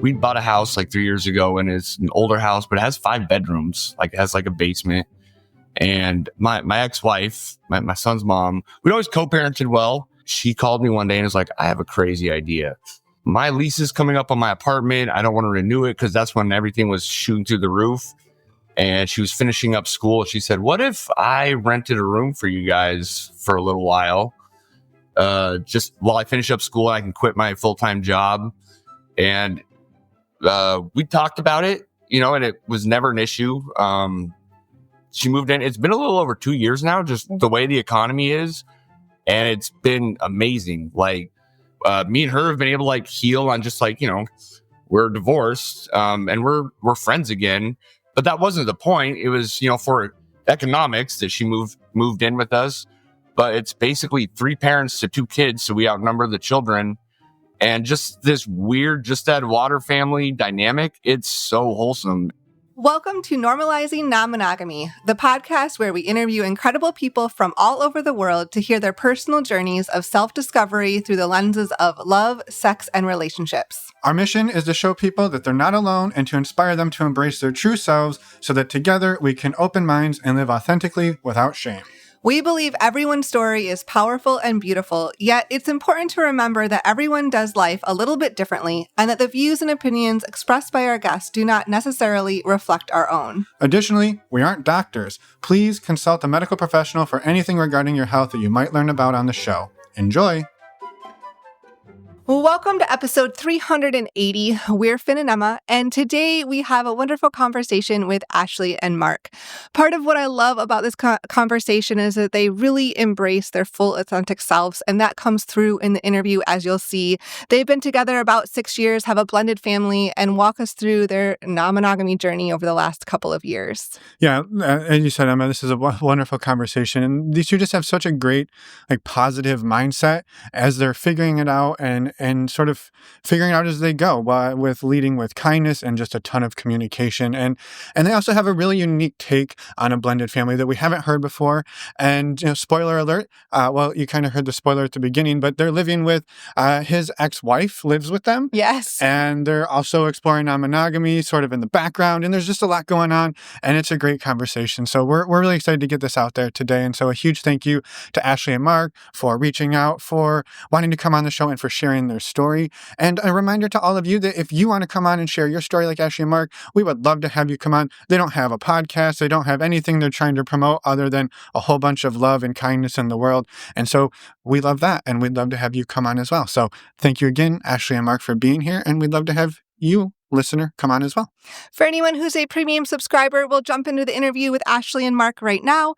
we bought a house like 3 years ago, and it's an older house, but it has 5 bedrooms. Like it has like a basement. And my ex-wife, my son's mom, we'd always co-parented well. She called me one day and was like, I have a crazy idea. My lease is coming up on my apartment. I don't want to renew it because that's when everything was shooting through the roof. And she was finishing up school. She said, what if I rented a room for you guys for a little while? Just while I finish up school, I can quit my full-time job. And we talked about it, and it was never an issue. She moved in. It's been a little over 2 years now, just the way the economy is. And it's been amazing. Like, me and her have been able to like heal on just like, we're divorced, and we're friends again. But that wasn't the point. It was, for economics that she moved in with us. But it's basically 3 parents to 2 kids. So we outnumber the children. And just this weird, just add water family dynamic. It's so wholesome. Welcome to Normalizing Non-Monogamy, the podcast where we interview incredible people from all over the world to hear their personal journeys of self-discovery through the lenses of love, sex, and relationships. Our mission is to show people that they're not alone and to inspire them to embrace their true selves so that together we can open minds and live authentically without shame. We believe everyone's story is powerful and beautiful, yet it's important to remember that everyone does life a little bit differently and that the views and opinions expressed by our guests do not necessarily reflect our own. Additionally, we aren't doctors. Please consult a medical professional for anything regarding your health that you might learn about on the show. Enjoy! Welcome to episode 380. We're Finn and Emma, and today we have a wonderful conversation with Ashley and Mark. Part of what I love about this conversation is that they really embrace their full authentic selves, and that comes through in the interview, as you'll see. They've been together about 6 years, have a blended family, and walk us through their non-monogamy journey over the last couple of years. Yeah, as you said, Emma, this is a wonderful conversation, and these two just have such a great, positive mindset as they're figuring it out and sort of figuring out as they go, with leading with kindness and just a ton of communication. And they also have a really unique take on a blended family that we haven't heard before. And, spoiler alert, you kind of heard the spoiler at the beginning, but they're living with his ex-wife lives with them. Yes. And they're also exploring non-monogamy sort of in the background. And there's just a lot going on. And it's a great conversation. So we're really excited to get this out there today. And so a huge thank you to Ashley and Mark for reaching out, for wanting to come on the show, and for sharing their story. And a reminder to all of you that if you want to come on and share your story like Ashley and Mark, we would love to have you come on. They don't have a podcast. They don't have anything they're trying to promote other than a whole bunch of love and kindness in the world. And so we love that. And we'd love to have you come on as well. So thank you again, Ashley and Mark, for being here. And we'd love to have you, listener, come on as well. For anyone who's a premium subscriber, we'll jump into the interview with Ashley and Mark right now.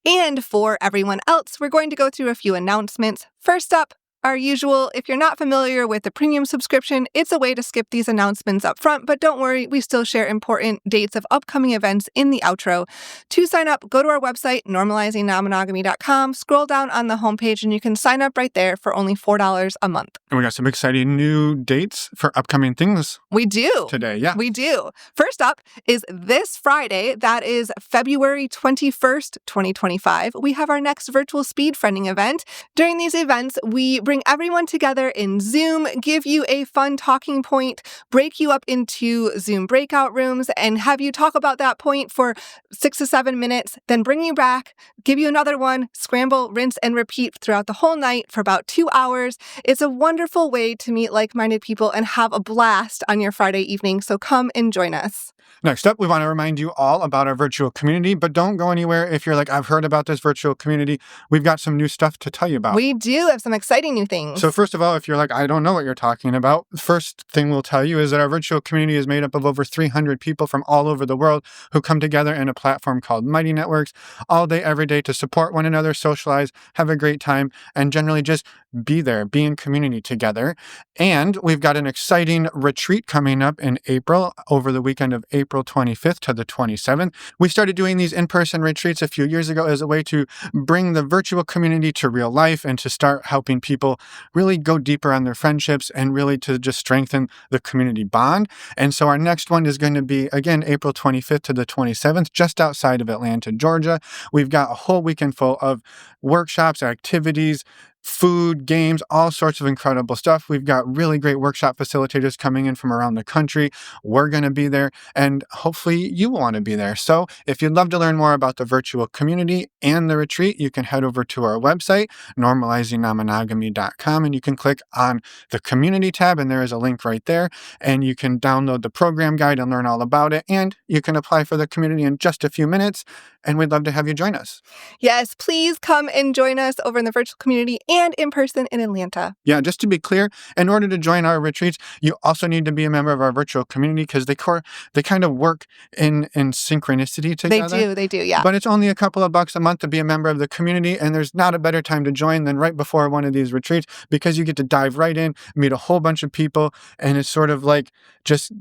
And for everyone else, we're going to go through a few announcements. First up, our usual, if you're not familiar with the premium subscription, it's a way to skip these announcements up front, but don't worry, we still share important dates of upcoming events in the outro. To sign up, go to our website, normalizingnonmonogamy.com, scroll down on the homepage, and you can sign up right there for only $4 a month. And we got some exciting new dates for upcoming things. We do. Today, yeah. We do. First up is this Friday, that is February 21st, 2025. We have our next virtual speed friending event. During these events, we bring everyone together in Zoom, give you a fun talking point, break you up into Zoom breakout rooms, and have you talk about that point for 6 to 7 minutes, then bring you back, give you another one, scramble, rinse, and repeat throughout the whole night for about 2 hours. It's a wonderful way to meet like-minded people and have a blast on your Friday evening, so come and join us. Next up, we want to remind you all about our virtual community, but don't go anywhere if you're like, I've heard about this virtual community. We've got some new stuff to tell you about. We do have some exciting new things. So first of all, if you're like, I don't know what you're talking about, the first thing we'll tell you is that our virtual community is made up of over 300 people from all over the world who come together in a platform called Mighty Networks all day, every day to support one another, socialize, have a great time, and generally just be there, be in community together. And we've got an exciting retreat coming up in April, over the weekend of April 25th to the 27th. We started doing these in-person retreats a few years ago as a way to bring the virtual community to real life and to start helping people really go deeper on their friendships and really to just strengthen the community bond. And so our next one is going to be, again, April 25th to the 27th, just outside of Atlanta, Georgia. We've got a whole weekend full of workshops, activities, food, games, all sorts of incredible stuff. We've got really great workshop facilitators coming in from around the country. We're going to be there, and hopefully you will want to be there. So if you'd love to learn more about the virtual community and the retreat, you can head over to our website, normalizingnonmonogamy.com, and you can click on the community tab, and there is a link right there, and you can download the program guide and learn all about it, and you can apply for the community in just a few minutes, and we'd love to have you join us. Yes, please come and join us over in the virtual community and in person in Atlanta. Yeah, just to be clear, in order to join our retreats, you also need to be a member of our virtual community because they kind of work in synchronicity together. They do, yeah. But it's only a couple of bucks a month to be a member of the community, and there's not a better time to join than right before one of these retreats because you get to dive right in, meet a whole bunch of people, and it's sort of like just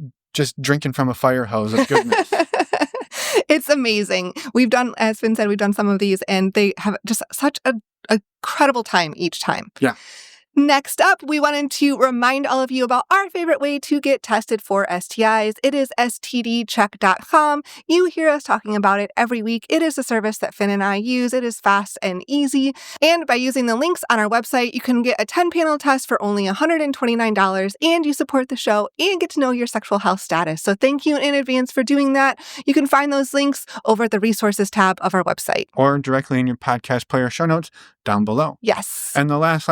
drinking from a fire hose of goodness. It's amazing. We've done, as Finn said, we've done some of these, and they have just such an incredible time each time. Yeah. Next up, we wanted to remind all of you about our favorite way to get tested for STIs. It is stdcheck.com. You hear us talking about it every week. It is a service that Finn and I use. It is fast and easy. And by using the links on our website, you can get a 10-panel test for only $129, and you support the show and get to know your sexual health status. So thank you in advance for doing that. You can find those links over at the resources tab of our website. Or directly in your podcast player show notes down below. Yes. And the last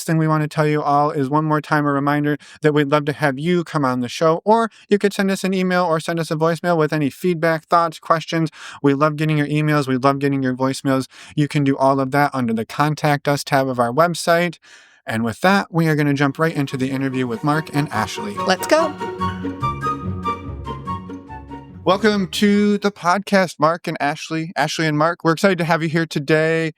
thing we want to tell you all is one more time a reminder that we'd love to have you come on the show, or you could send us an email or send us a voicemail with any feedback, thoughts, questions. We love getting your emails. We love getting your voicemails. You can do all of that under the Contact Us tab of our website. And with that, we are going to jump right into the interview with Mark and Ashley. Let's go. Welcome to the podcast, Mark and Ashley. Ashley and Mark, we're excited to have you here today.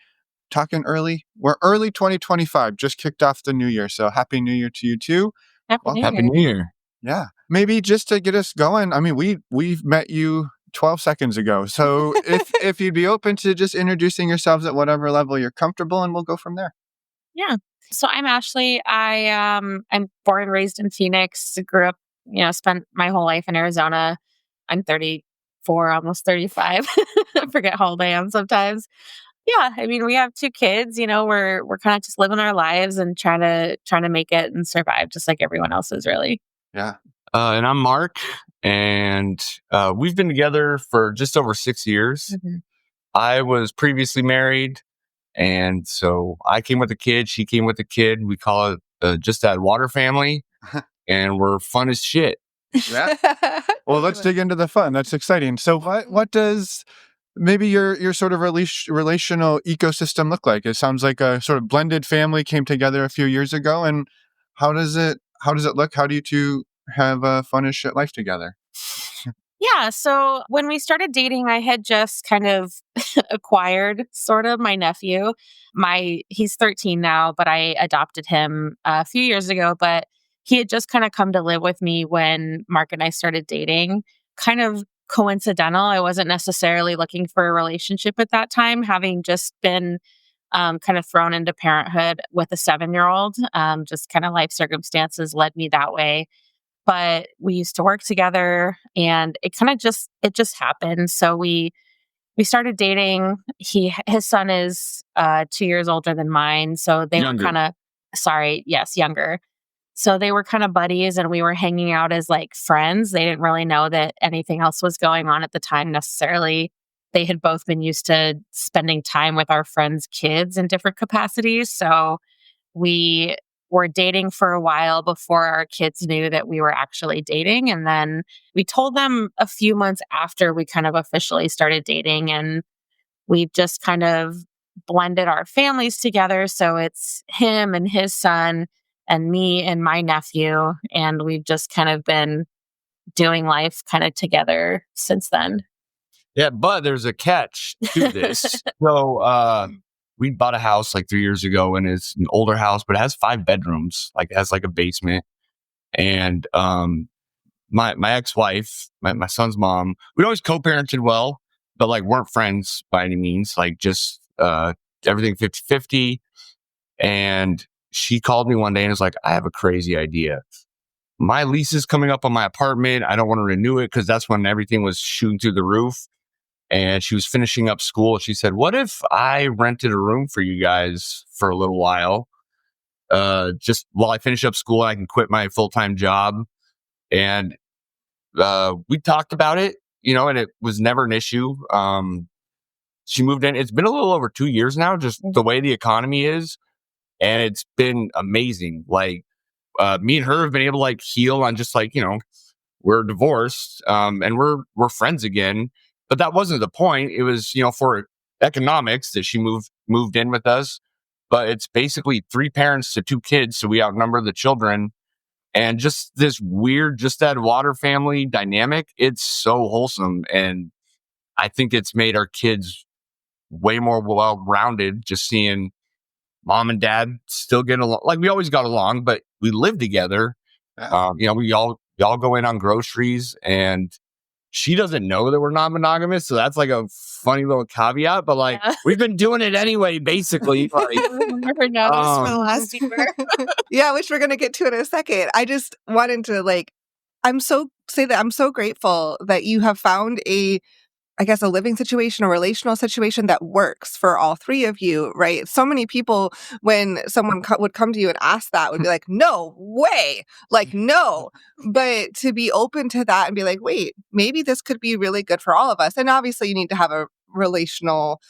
Talking early. We're early 2025, just kicked off the new year. So happy new year to you too. Happy New Year. Yeah. Maybe just to get us going. I mean, we've met you 12 seconds ago. So if you'd be open to just introducing yourselves at whatever level you're comfortable, and we'll go from there. Yeah. So I'm Ashley. I'm born and raised in Phoenix. Grew up, spent my whole life in Arizona. I'm 34, almost 35. I forget how old I am sometimes. Yeah, I mean, we have 2 kids. We're kind of just living our lives and trying to make it and survive, just like everyone else is, really. Yeah. And I'm Mark, and we've been together for just over 6 years. Mm-hmm. I was previously married, and so I came with a kid. She came with a kid. We call it just that water family, and we're fun as shit. Yeah. Well, let's dig into the fun. That's exciting. So what does maybe your sort of relational ecosystem look like? It sounds like a sort of blended family came together a few years ago. And how does it look? How do you two have a fun as shit life together? Yeah. So when we started dating, I had just kind of acquired sort of my nephew. He's 13 now, but I adopted him a few years ago. But he had just kind of come to live with me when Mark and I started dating. Kind of coincidental. I wasn't necessarily looking for a relationship at that time, having just been kind of thrown into parenthood with a 7-year-old. Just kind of life circumstances led me that way. But we used to work together, and it just happened. So we started dating. His son is 2 years older than mine, so they Younger. were kind of younger. So they were kind of buddies, and we were hanging out as like friends. They didn't really know that anything else was going on at the time necessarily. They had both been used to spending time with our friends' kids in different capacities. So we were dating for a while before our kids knew that we were actually dating. And then we told them a few months after we kind of officially started dating, and we've just kind of blended our families together. So it's him and his son and me and my nephew. And we've just kind of been doing life kind of together since then. Yeah, but there's a catch to this. So we bought a house like 3 years ago, and it's an older house, but it has 5 bedrooms. Like it has like a basement. And my ex-wife, my son's mom, we'd always co-parented well, but like weren't friends by any means. Like just everything 50-50. And she called me one day and was like, I have a crazy idea. My lease is coming up on my apartment. I don't want to renew it because that's when everything was shooting through the roof. And she was finishing up school. She said, what if I rented a room for you guys for a little while? just while I finish up school, I can quit my full-time job. And we talked about it, and it was never an issue. She moved in. It's been a little over 2 years now, just the way the economy is. And it's been amazing. Like, me and her have been able to like heal on just like, we're divorced, and we're friends again. But that wasn't the point. It was, for economics that she moved in with us. But it's basically 3 parents to 2 kids, so we outnumber the children. And just this weird, just that water family dynamic, it's so wholesome. And I think it's made our kids way more well-rounded, just seeing mom and dad still get along. Like, we always got along, but we live together. We all go in on groceries, and she doesn't know that we're non-monogamous. So that's like a funny little caveat, but like, we've been doing it anyway, basically. Like, never noticed for the last year. Yeah, which we're going to get to in a second. I just wanted to I'm so grateful that you have found a living situation, a relational situation that works for all 3 of you, right? So many people, when someone would come to you and ask that, would be like, no way, like, no. But to be open to that and be like, wait, maybe this could be really good for all of us. And obviously you need to have a relational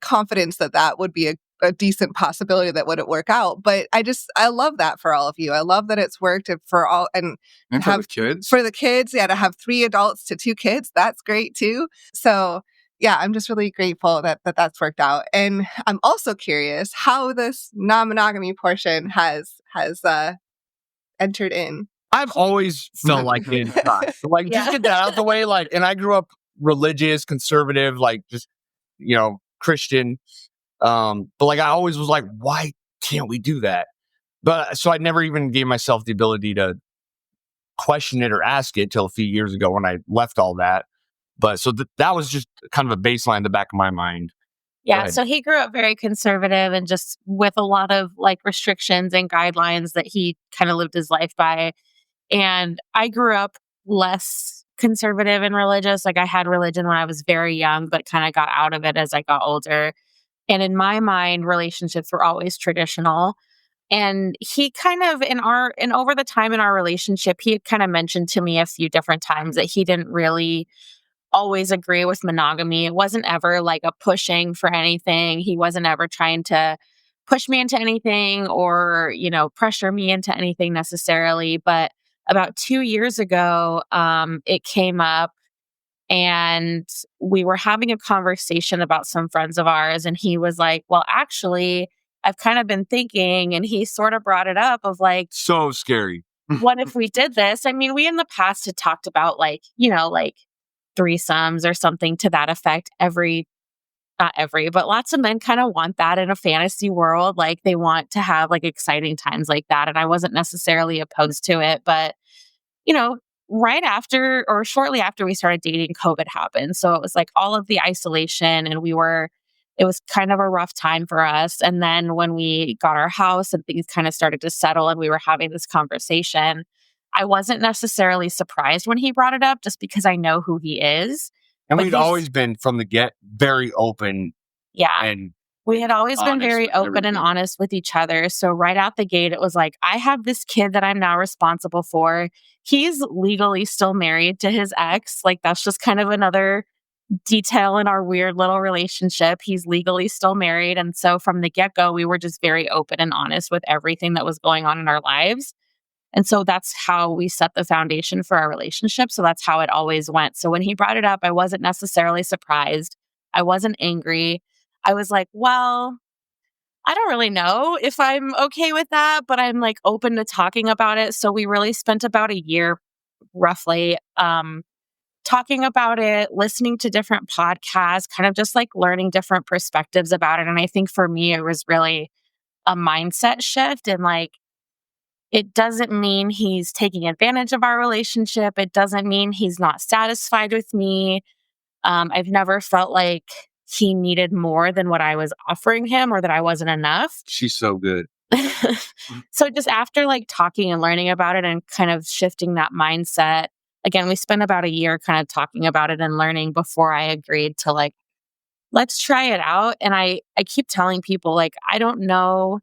confidence that would be a decent possibility that wouldn't work out. But I love that for all of you. I love that it's worked for all, and for the kids. For the kids, yeah, to have 3 adults to 2 kids, that's great too. So yeah, I'm just really grateful that that's worked out. And I'm also curious how this non-monogamy portion has entered in. I've always felt like it. Just get that out of the way. Like, and I grew up religious, conservative, like just, Christian. But like, I always was like, why can't we do that? But so I never even gave myself the ability to question it or ask it till a few years ago when I left all that. But so that was just kind of a baseline in the back of my mind. Yeah. So he grew up very conservative and just with a lot of like restrictions and guidelines that he kind of lived his life by. And I grew up less conservative and religious. Like, I had religion when I was very young, but kind of got out of it as I got older. And in my mind, relationships were always traditional. And he kind of, over the time in our relationship, he had kind of mentioned to me a few different times that he didn't really always agree with monogamy. It wasn't ever like a pushing for anything. He wasn't ever trying to push me into anything or, pressure me into anything necessarily. But about 2 years ago, it came up, and we were having a conversation about some friends of ours. And he was like, well, actually, I've kind of been thinking, and he sort of brought it up of like, so scary. What if we did this? I mean, we in the past had talked about like threesomes or something to that effect not every, but lots of men kind of want that in a fantasy world. Like, they want to have like exciting times like that. And I wasn't necessarily opposed to it, but right after or shortly after we started dating, COVID happened. So it was like all of the isolation, and it was kind of a rough time for us. And then when we got our house and things kind of started to settle and we were having this conversation, I wasn't necessarily surprised when he brought it up, just because I know who he is. And we'd always been from the get very open. Yeah. And we had always been very open and honest with each other. So right out the gate, it was like, I have this kid that I'm now responsible for. He's legally still married to his ex. Like, that's just kind of another detail in our weird little relationship. He's legally still married. And so from the get-go, we were just very open and honest with everything that was going on in our lives. And so that's how we set the foundation for our relationship. So that's how it always went. So when he brought it up, I wasn't necessarily surprised. I wasn't angry. I was like, well, I don't really know if I'm okay with that, but I'm like open to talking about it. So we really spent about a year roughly talking about it, listening to different podcasts, kind of just like learning different perspectives about it. And I think for me, it was really a mindset shift. And like, it doesn't mean he's taking advantage of our relationship. It doesn't mean he's not satisfied with me. I've never felt like he needed more than what I was offering him or that I wasn't enough. She's so good. So just after like talking and learning about it and kind of shifting that mindset, again, we spent about a year kind of talking about it and learning before I agreed to like, let's try it out. And I keep telling people like, I don't know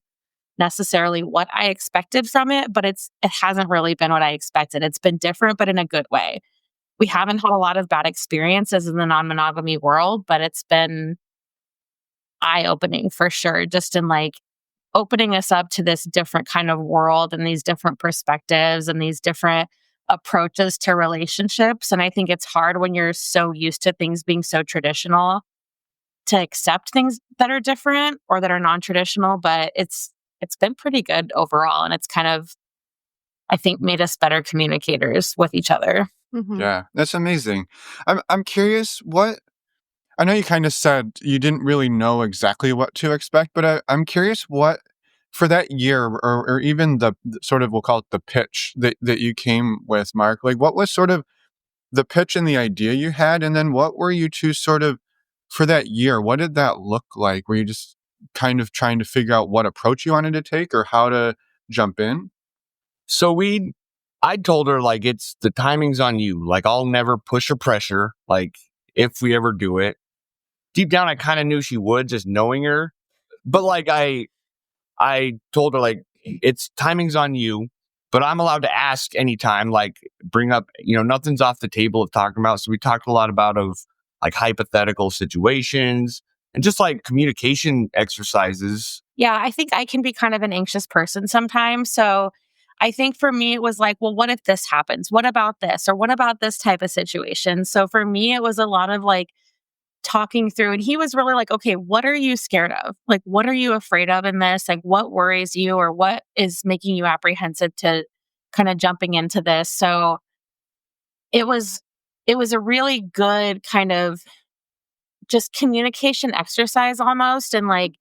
necessarily what I expected from it, but it hasn't really been what I expected. It's been different, but in a good way. We haven't had a lot of bad experiences in the non-monogamy world, but it's been eye-opening for sure, just in like opening us up to this different kind of world and these different perspectives and these different approaches to relationships. And I think it's hard when you're so used to things being so traditional to accept things that are different or that are non-traditional, but it's been pretty good overall, and it's kind of, I think, made us better communicators with each other. Mhm. Yeah, that's amazing. I'm curious, what I know you kind of said you didn't really know exactly what to expect, but I'm curious what for that year, or even the sort of, we'll call it the pitch that you came with, Mark. Like, what was sort of the pitch and the idea you had, and then what were you two sort of for that year? What did that look like? Were you just kind of trying to figure out what approach you wanted to take or how to jump in? So I told her, like, it's the timing's on you. Like, I'll never push or pressure, like, if we ever do it. Deep down, I kind of knew she would, just knowing her. But like, I told her, like, it's timing's on you, but I'm allowed to ask anytime, like, bring up, nothing's off the table of talking about. So we talked a lot about of like hypothetical situations and just like communication exercises. Yeah, I think I can be kind of an anxious person sometimes. So I think for me, it was like, well, what if this happens? What about this? Or what about this type of situation? So for me, it was a lot of like talking through, and he was really like, okay, what are you scared of? Like, what are you afraid of in this? Like, what worries you, or what is making you apprehensive to kind of jumping into this? So it was, it was a really good kind of just communication exercise almost. And like,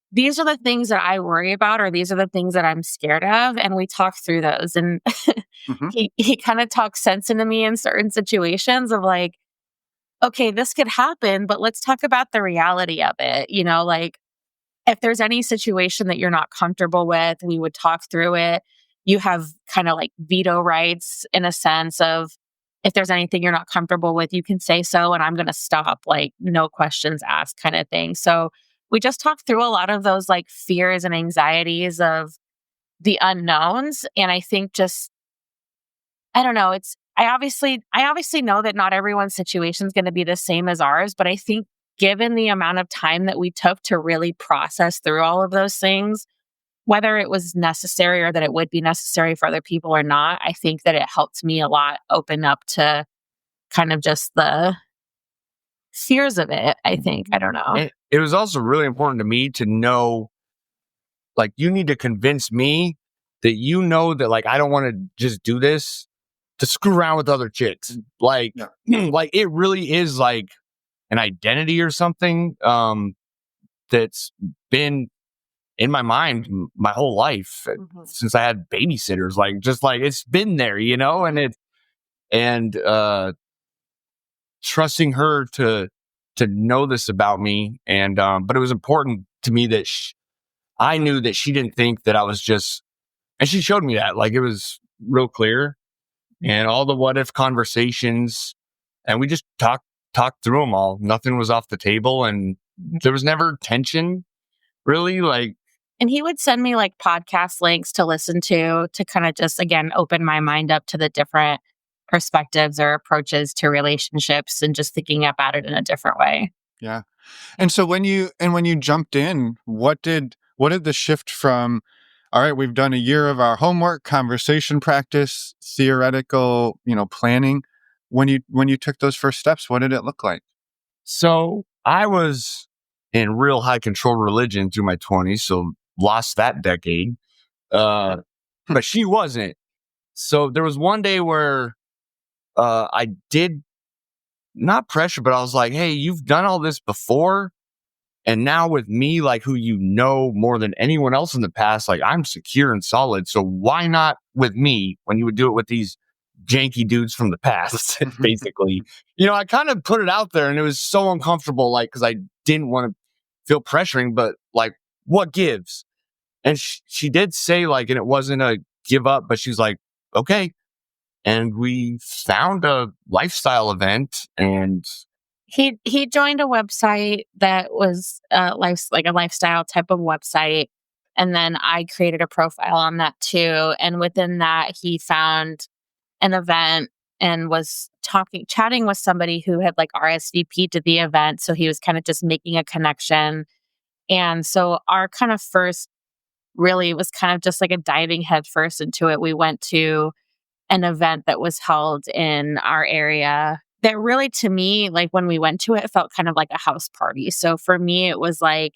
these are the things that I worry about, or these are the things that I'm scared of. And we talk through those. And Hmm. he kind of talks sense into me in certain situations of like, okay, this could happen, but let's talk about the reality of it. Like if there's any situation that you're not comfortable with, we would talk through it. You have kind of like veto rights in a sense of if there's anything you're not comfortable with, you can say so, and I'm going to stop, like, no questions asked kind of thing. So we just talked through a lot of those like fears and anxieties of the unknowns. And I think just, I don't know, I obviously know that not everyone's situation is going to be the same as ours, but I think given the amount of time that we took to really process through all of those things, whether it was necessary or that it would be necessary for other people or not, I think that it helped me a lot open up to kind of just the fears of it, I think. I don't know. And it was also really important to me to know, like, you need to convince me that that, like, I don't want to just do this to screw around with other chicks. Like, Yeah. like it really is like an identity or something that's been in my mind my whole life since I had babysitters. Like, just like it's been there, and trusting her to know this about me, and but it was important to me that I knew that she didn't think that I was just, and she showed me that, like, it was real clear, and all the what if conversations, and we just talked through them all. Nothing was off the table, and there was never tension, really. Like, And he would send me like podcast links to listen to kind of just, again, open my mind up to the different perspectives or approaches to relationships and just thinking about it in a different way. Yeah. And so when you jumped in, what did the shift from, all right, we've done a year of our homework, conversation practice, theoretical, planning. When you took those first steps, what did it look like? so I was in real high control religion through my 20s, so lost that decade. But she wasn't. So there was one day where I did not pressure, but I was like, hey, you've done all this before. And now with me, like, who more than anyone else in the past, like, I'm secure and solid. So why not with me when you would do it with these janky dudes from the past, basically? I kind of put it out there, and it was so uncomfortable, like, because I didn't want to feel pressuring, but like, what gives? And she did say, like, and it wasn't a give up, but she's like, okay. And we found a lifestyle event, and He joined a website that was like a lifestyle type of website, And then I created a profile on that too. And within that, he found an event and was chatting with somebody who had like RSVP'd to the event. So he was kind of just making a connection. And so our kind of first really was kind of just like a diving headfirst into it. We went to an event that was held in our area that really, to me, like when we went to it, it felt kind of like a house party. So for me, it was like,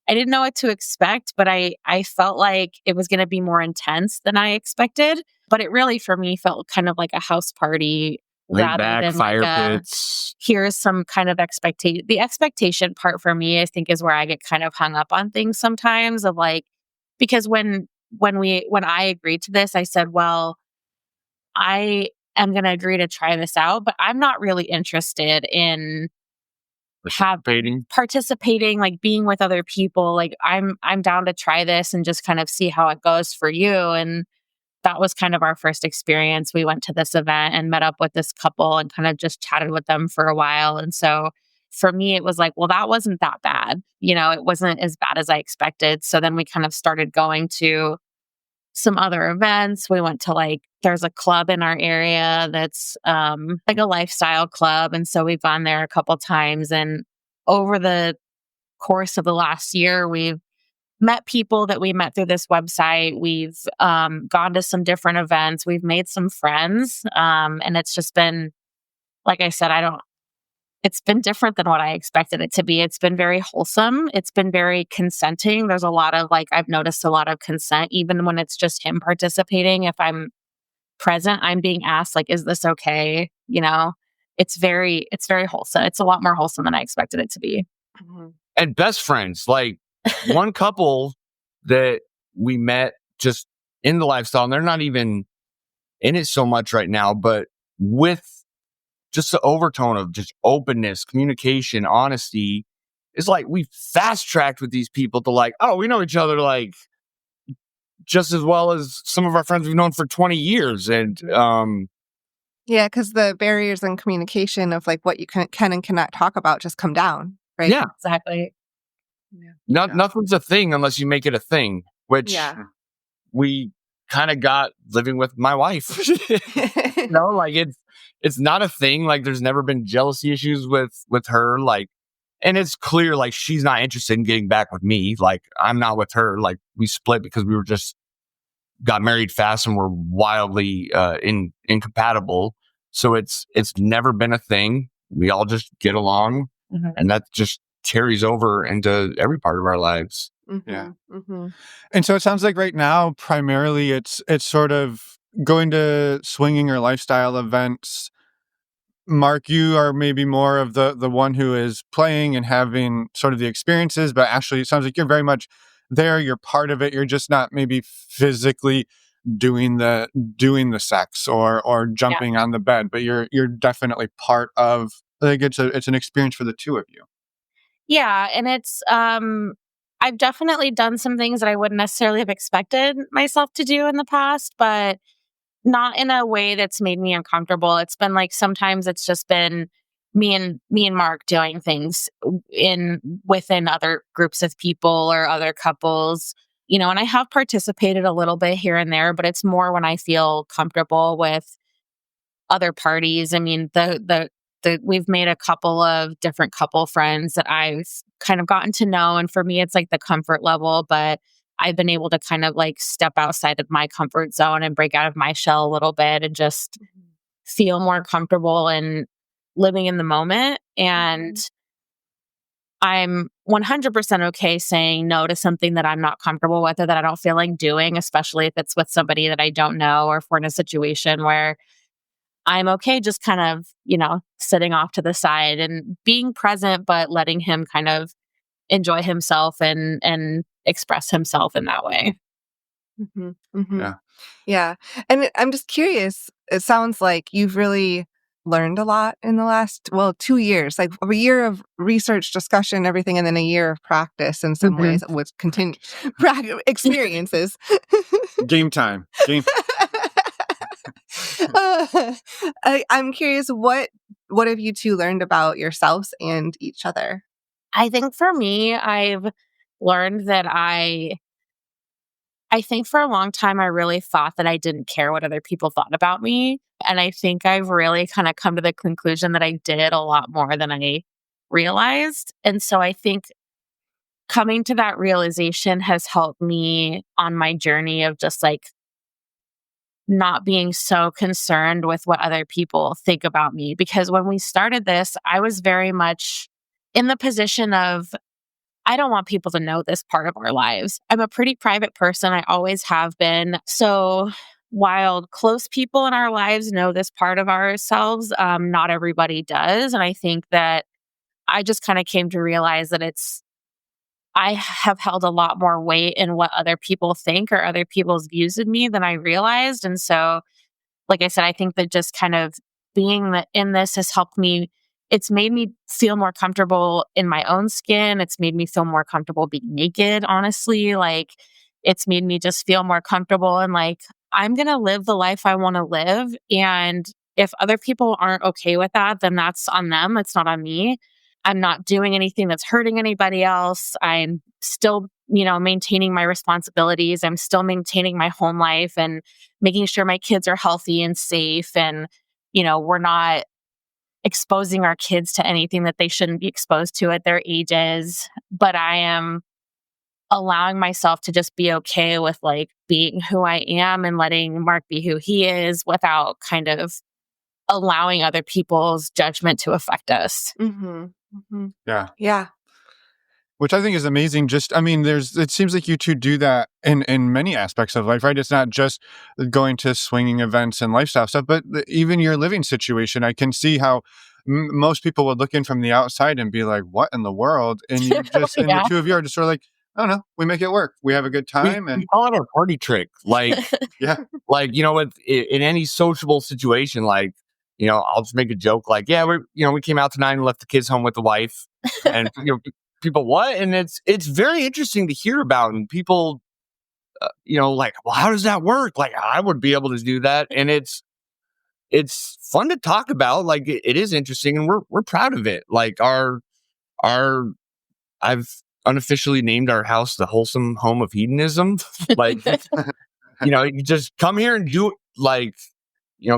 I didn't know what to expect, but I felt like it was going to be more intense than I expected. But it really, for me, felt kind of like a house party Laid rather back, than fire like pits. here's some kind of expectation. The expectation part for me, I think, is where I get kind of hung up on things sometimes of like, because when I agreed to this, I said, well, I am going to agree to try this out, but I'm not really interested in participating, like being with other people. Like I'm down to try this and just kind of see how it goes for you. And that was kind of our first experience. We went to this event and met up with this couple and kind of just chatted with them for a while. And so for me, it was like, well, that wasn't that bad. It wasn't as bad as I expected. So then we kind of started going to some other events. We went to there's a club in our area that's like a lifestyle club. And so we've gone there a couple times. And over the course of the last year, we've met people that we met through this website. We've gone to some different events. We've made some friends. And it's just been, like I said, it's been different than what I expected it to be. It's been very wholesome. It's been very consenting. There's a lot of I've noticed a lot of consent, even when it's just him participating. If I'm present, I'm being asked, is this okay? It's very wholesome. It's a lot more wholesome than I expected it to be. Mm-hmm. And best friends, one couple that we met just in the lifestyle, and they're not even in it so much right now, but with just the overtone of just openness, communication, honesty, it's we fast tracked with these people to we know each other just as well as some of our friends we've known for 20 years. And yeah, because the barriers in communication of what you can and cannot talk about just come down, right? Yeah, exactly. Yeah. Nothing's a thing unless you make it a thing, which we kind of got living with my wife. It's not a thing. There's never been jealousy issues with her. And it's clear she's not interested in getting back with me. I'm not with her. We split because we got married fast and we're wildly incompatible. So it's never been a thing. We all just get along, and that just carries over into every part of our lives. Mm-hmm. Yeah. Mm-hmm. And so it sounds like right now, primarily it's sort of going to swinging or lifestyle events. Mark, you are maybe more of the one who is playing and having sort of the experiences, but Ashley, it sounds like you're very much there. You're part of it. You're just not maybe physically doing the sex or jumping on the bed, but you're definitely part of. I think it's an experience for the two of you. Yeah, and it's I've definitely done some things that I wouldn't necessarily have expected myself to do in the past, but not in a way that's made me uncomfortable. It's been sometimes it's just been me and Mark doing things within other groups of people or other couples, and I have participated a little bit here and there, but it's more when I feel comfortable with other parties. I mean, we've made a couple of different couple friends that I've kind of gotten to know. And for me, it's the comfort level, but I've been able to kind of step outside of my comfort zone and break out of my shell a little bit and just feel more comfortable and living in the moment. And I'm 100% okay saying no to something that I'm not comfortable with or that I don't feel like doing, especially if it's with somebody that I don't know or if we're in a situation where I'm okay just kind of, sitting off to the side and being present, but letting him kind of enjoy himself and express himself in that way. Mm-hmm. Mm-hmm. Yeah. Yeah. And I'm just curious, it sounds like you've really learned a lot in the last, 2 years, a year of research, discussion, everything, and then a year of practice in some ways with continued experiences. Game time. I'm curious, what have you two learned about yourselves and each other? I think for me, I've learned that I I think for a long time, I really thought that I didn't care what other people thought about me. And I think I've really kind of come to the conclusion that I did a lot more than I realized. And so I think coming to that realization has helped me on my journey of just like not being so concerned with what other people think about me. Because when we started this, I was very much in the position of, I don't want people to know this part of our lives. I'm a pretty private person. I always have been. So while close people in our lives know this part of ourselves, not everybody does. And I think that I just kind of came to realize that I have held a lot more weight in what other people think or other people's views of me than I realized. And so, like I said, I think that just kind of being in this has helped me. It's made me feel more comfortable in my own skin. It's made me feel more comfortable being naked, honestly. Like, it's made me just feel more comfortable and like, I'm going to live the life I want to live. And if other people aren't okay with that, then that's on them. It's not on me. I'm not doing anything that's hurting anybody else. I'm still, maintaining my responsibilities. I'm still maintaining my home life and making sure my kids are healthy and safe. And, we're not exposing our kids to anything that they shouldn't be exposed to at their ages. But I am allowing myself to just be okay with like being who I am and letting Mark be who he is without kind of allowing other people's judgment to affect us. Mm-hmm. Mm-hmm. Yeah. Yeah. Which I think is amazing. It seems like you two do that in many aspects of life, right? It's not just going to swinging events and lifestyle stuff, but even your living situation. I can see how most people would look in from the outside and be like, what in the world? And you just, and the two of you are just sort of like, oh no, we make it work. We have a good time. We call it our party trick. Like, yeah, like, in any sociable situation, like, I'll just make a joke like, yeah, we came out tonight and left the kids home with the wife. And, people, what? And it's very interesting to hear about. And people, like, well, how does that work? Like, I would be able to do that. And it's fun to talk about. Like, it is interesting. And we're proud of it. Like I've unofficially named our house the wholesome home of hedonism. Like, you just come here and do like,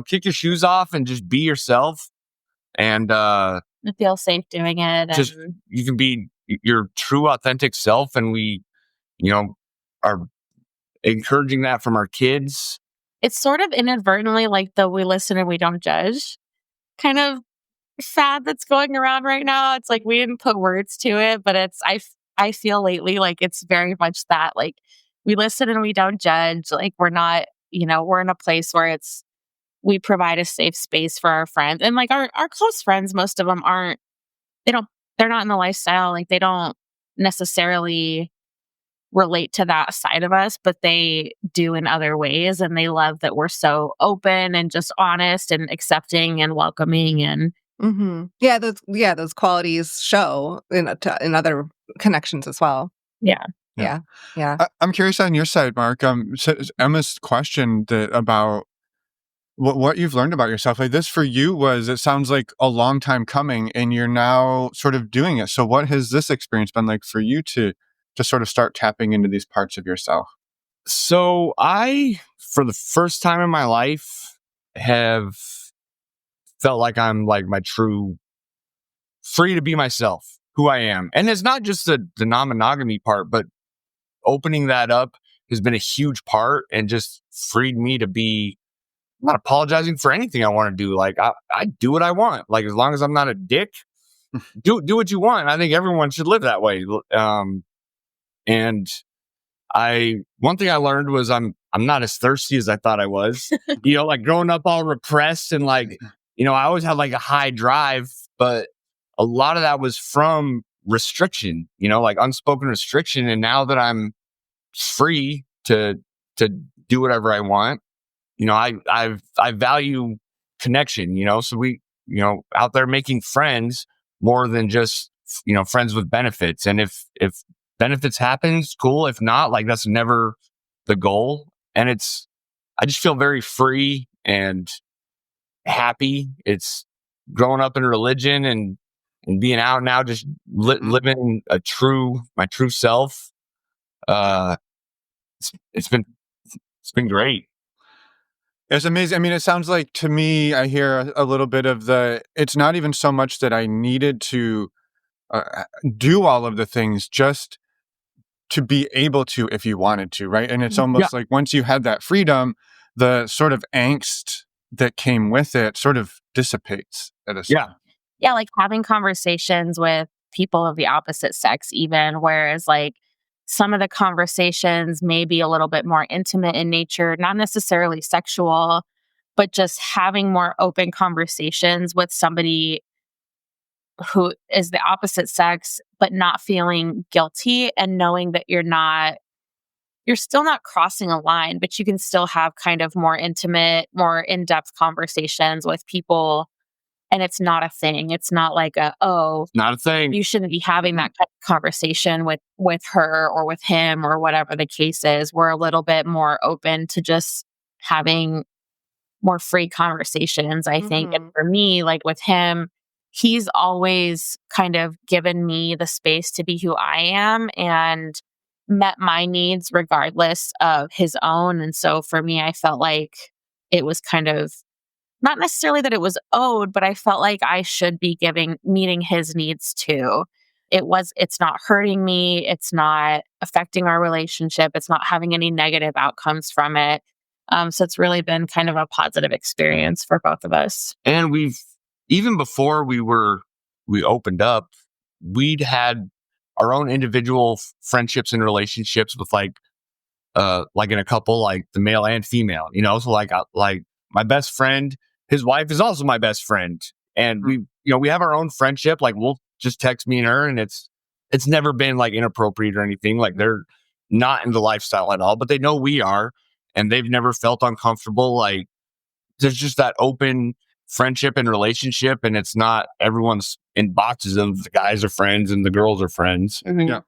kick your shoes off and just be yourself. And I feel safe doing it. Just you can be your true authentic self. And we, are encouraging that from our kids. It's sort of inadvertently like the we listen and we don't judge kind of fad that's going around right now. It's like we didn't put words to it, but I feel lately like it's very much that like we listen and we don't judge. Like we're not, we're in a place where we provide a safe space for our friends. And like our close friends, most of them they're not in the lifestyle. Like they don't necessarily relate to that side of us, but they do in other ways. And they love that we're so open and just honest and accepting and welcoming. And mm-hmm. Those qualities show in other connections as well. Yeah. I'm curious on your side, Mark. So Emma's question about what you've learned about yourself. Like this for you it sounds like a long time coming, and you're now sort of doing it. So what has this experience been like for you to sort of start tapping into these parts of yourself? So I, for the first time in my life, have felt like I'm like my true free to be myself, who I am. And it's not just the non-monogamy part, but opening that up has been a huge part and just freed me to be not apologizing for anything I want to do. Like I do what I want. Like as long as I'm not a dick, do what you want. I think everyone should live that way. And one thing I learned was I'm not as thirsty as I thought I was. Like growing up all repressed and like, I always had like a high drive, but a lot of that was from restriction, like unspoken restriction. And now that I'm free to do whatever I want, I value connection, so we, out there making friends more than just, friends with benefits. And if benefits happens, cool. If not, like that's never the goal. And I just feel very free and happy. It's growing up in religion and being out now, just living my true self. it's been great. It's amazing. I mean, it sounds like to me, I hear a little bit of it's not even so much that I needed to do all of the things, just to be able to if you wanted to, right? And it's Yeah. almost like once you had that freedom, the sort of angst that came with it sort of dissipates at a Yeah. Yeah, like having conversations with people of the opposite sex, even, whereas like some of the conversations may be a little bit more intimate in nature, not necessarily sexual, but just having more open conversations with somebody who is the opposite sex, but not feeling guilty and knowing that you're still not crossing a line, but you can still have kind of more intimate, more in-depth conversations with people. And it's not a thing. It's not like Not a thing. you shouldn't be having that kind of conversation with her or with him or whatever the case is. We're a little bit more open to just having more free conversations, I think. And for me, like with him, he's always kind of given me the space to be who I am and met my needs regardless of his own. And so for me, I felt like it was kind of not necessarily that it was owed, but I felt like I should be meeting his needs too. It's not hurting me. It's not affecting our relationship. It's not having any negative outcomes from it. So it's really been kind of a positive experience for both of us. And even before we opened up, we'd had our own individual friendships and relationships with like in a couple, like the male and female, so like my best friend, his wife is also my best friend. And we have our own friendship. Like we'll just text me and her, and it's never been like inappropriate or anything. Like they're not in the lifestyle at all, but they know we are, and they've never felt uncomfortable. Like there's just that open friendship and relationship, and it's not everyone's in boxes of the guys are friends and the girls are friends. Yeah.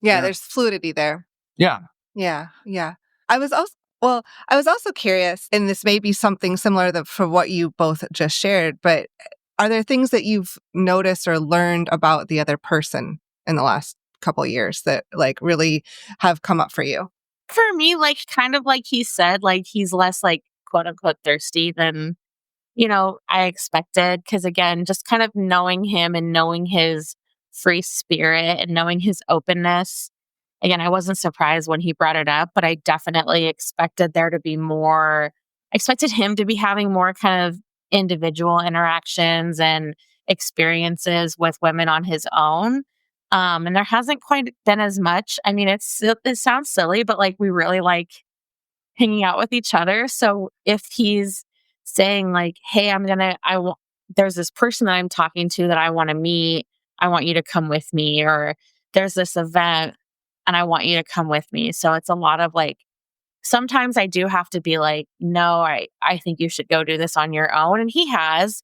Yeah, there's fluidity there. Yeah. Yeah. I was also curious, and this may be something similar for what you both just shared, but are there things that you've noticed or learned about the other person in the last couple of years that like really have come up for you? For me, like kind of like he said, like he's less like quote unquote thirsty than, I expected. Cause again, just kind of knowing him and knowing his free spirit and knowing his openness. Again, I wasn't surprised when he brought it up, but I definitely expected there to be more. I expected him to be having more kind of individual interactions and experiences with women on his own. And there hasn't quite been as much. I mean, it sounds silly, but like we really like hanging out with each other. So if he's saying like, "Hey, there's this person that I'm talking to that I want to meet. I want you to come with me," or "There's this event and I want you to come with me." So it's a lot of like, sometimes I do have to be like, "No, I think you should go do this on your own." And he has,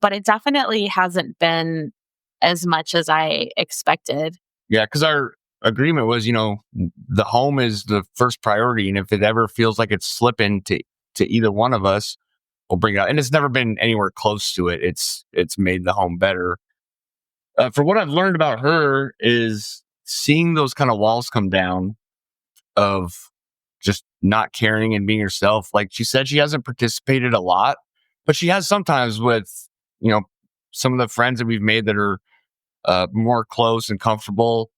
but it definitely hasn't been as much as I expected. Yeah. Cause our agreement was, the home is the first priority. And if it ever feels like it's slipping to either one of us, we'll bring it up. And it's never been anywhere close to it. It's made the home better. For what I've learned about her is seeing those kind of walls come down of just not caring and being herself. Like she said, she hasn't participated a lot, but she has sometimes with, some of the friends that we've made that are more close and comfortable,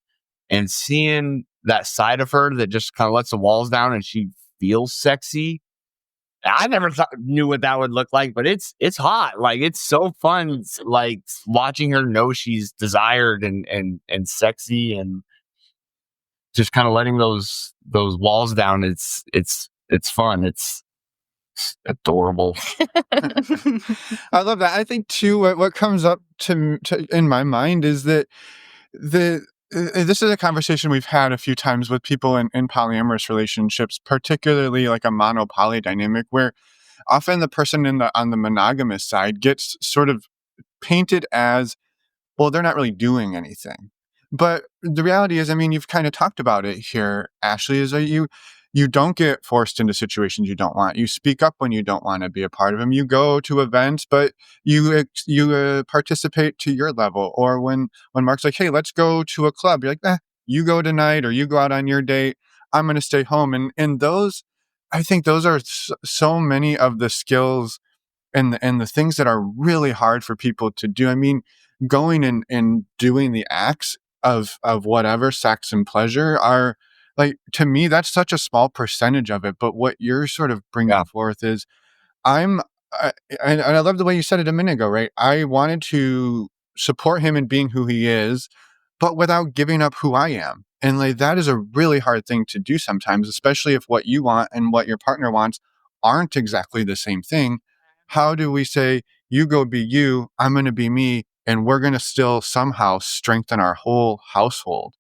and seeing that side of her that just kind of lets the walls down and she feels sexy. I never knew what that would look like, but it's hot. Like it's so fun, like watching her know she's desired and sexy, and just kind of letting those walls down. It's fun. It's adorable. I love that. I think too, what comes up to in my mind is that this is a conversation we've had a few times with people in polyamorous relationships, particularly like a mono-poly dynamic, where often the person on the monogamous side gets sort of painted as, well, they're not really doing anything. But the reality is, I mean, you've kind of talked about it here, Ashley, is that you don't get forced into situations you don't want. You speak up when you don't want to be a part of them. You go to events, but you participate to your level. Or when Mark's like, "Hey, let's go to a club," you're like, you go tonight or you go out on your date. I'm going to stay home. And those, I think those are so many of the skills and the things that are really hard for people to do. I mean, going and doing the acts of whatever sex and pleasure are like, to me, that's such a small percentage of it. But what you're sort of bringing forth is I'm, and I love the way you said it a minute ago, right? I wanted to support him in being who he is, but without giving up who I am. And like, that is a really hard thing to do sometimes, especially if what you want and what your partner wants aren't exactly the same thing. How do we say, you go be you, I'm going to be me, and we're going to still somehow strengthen our whole household?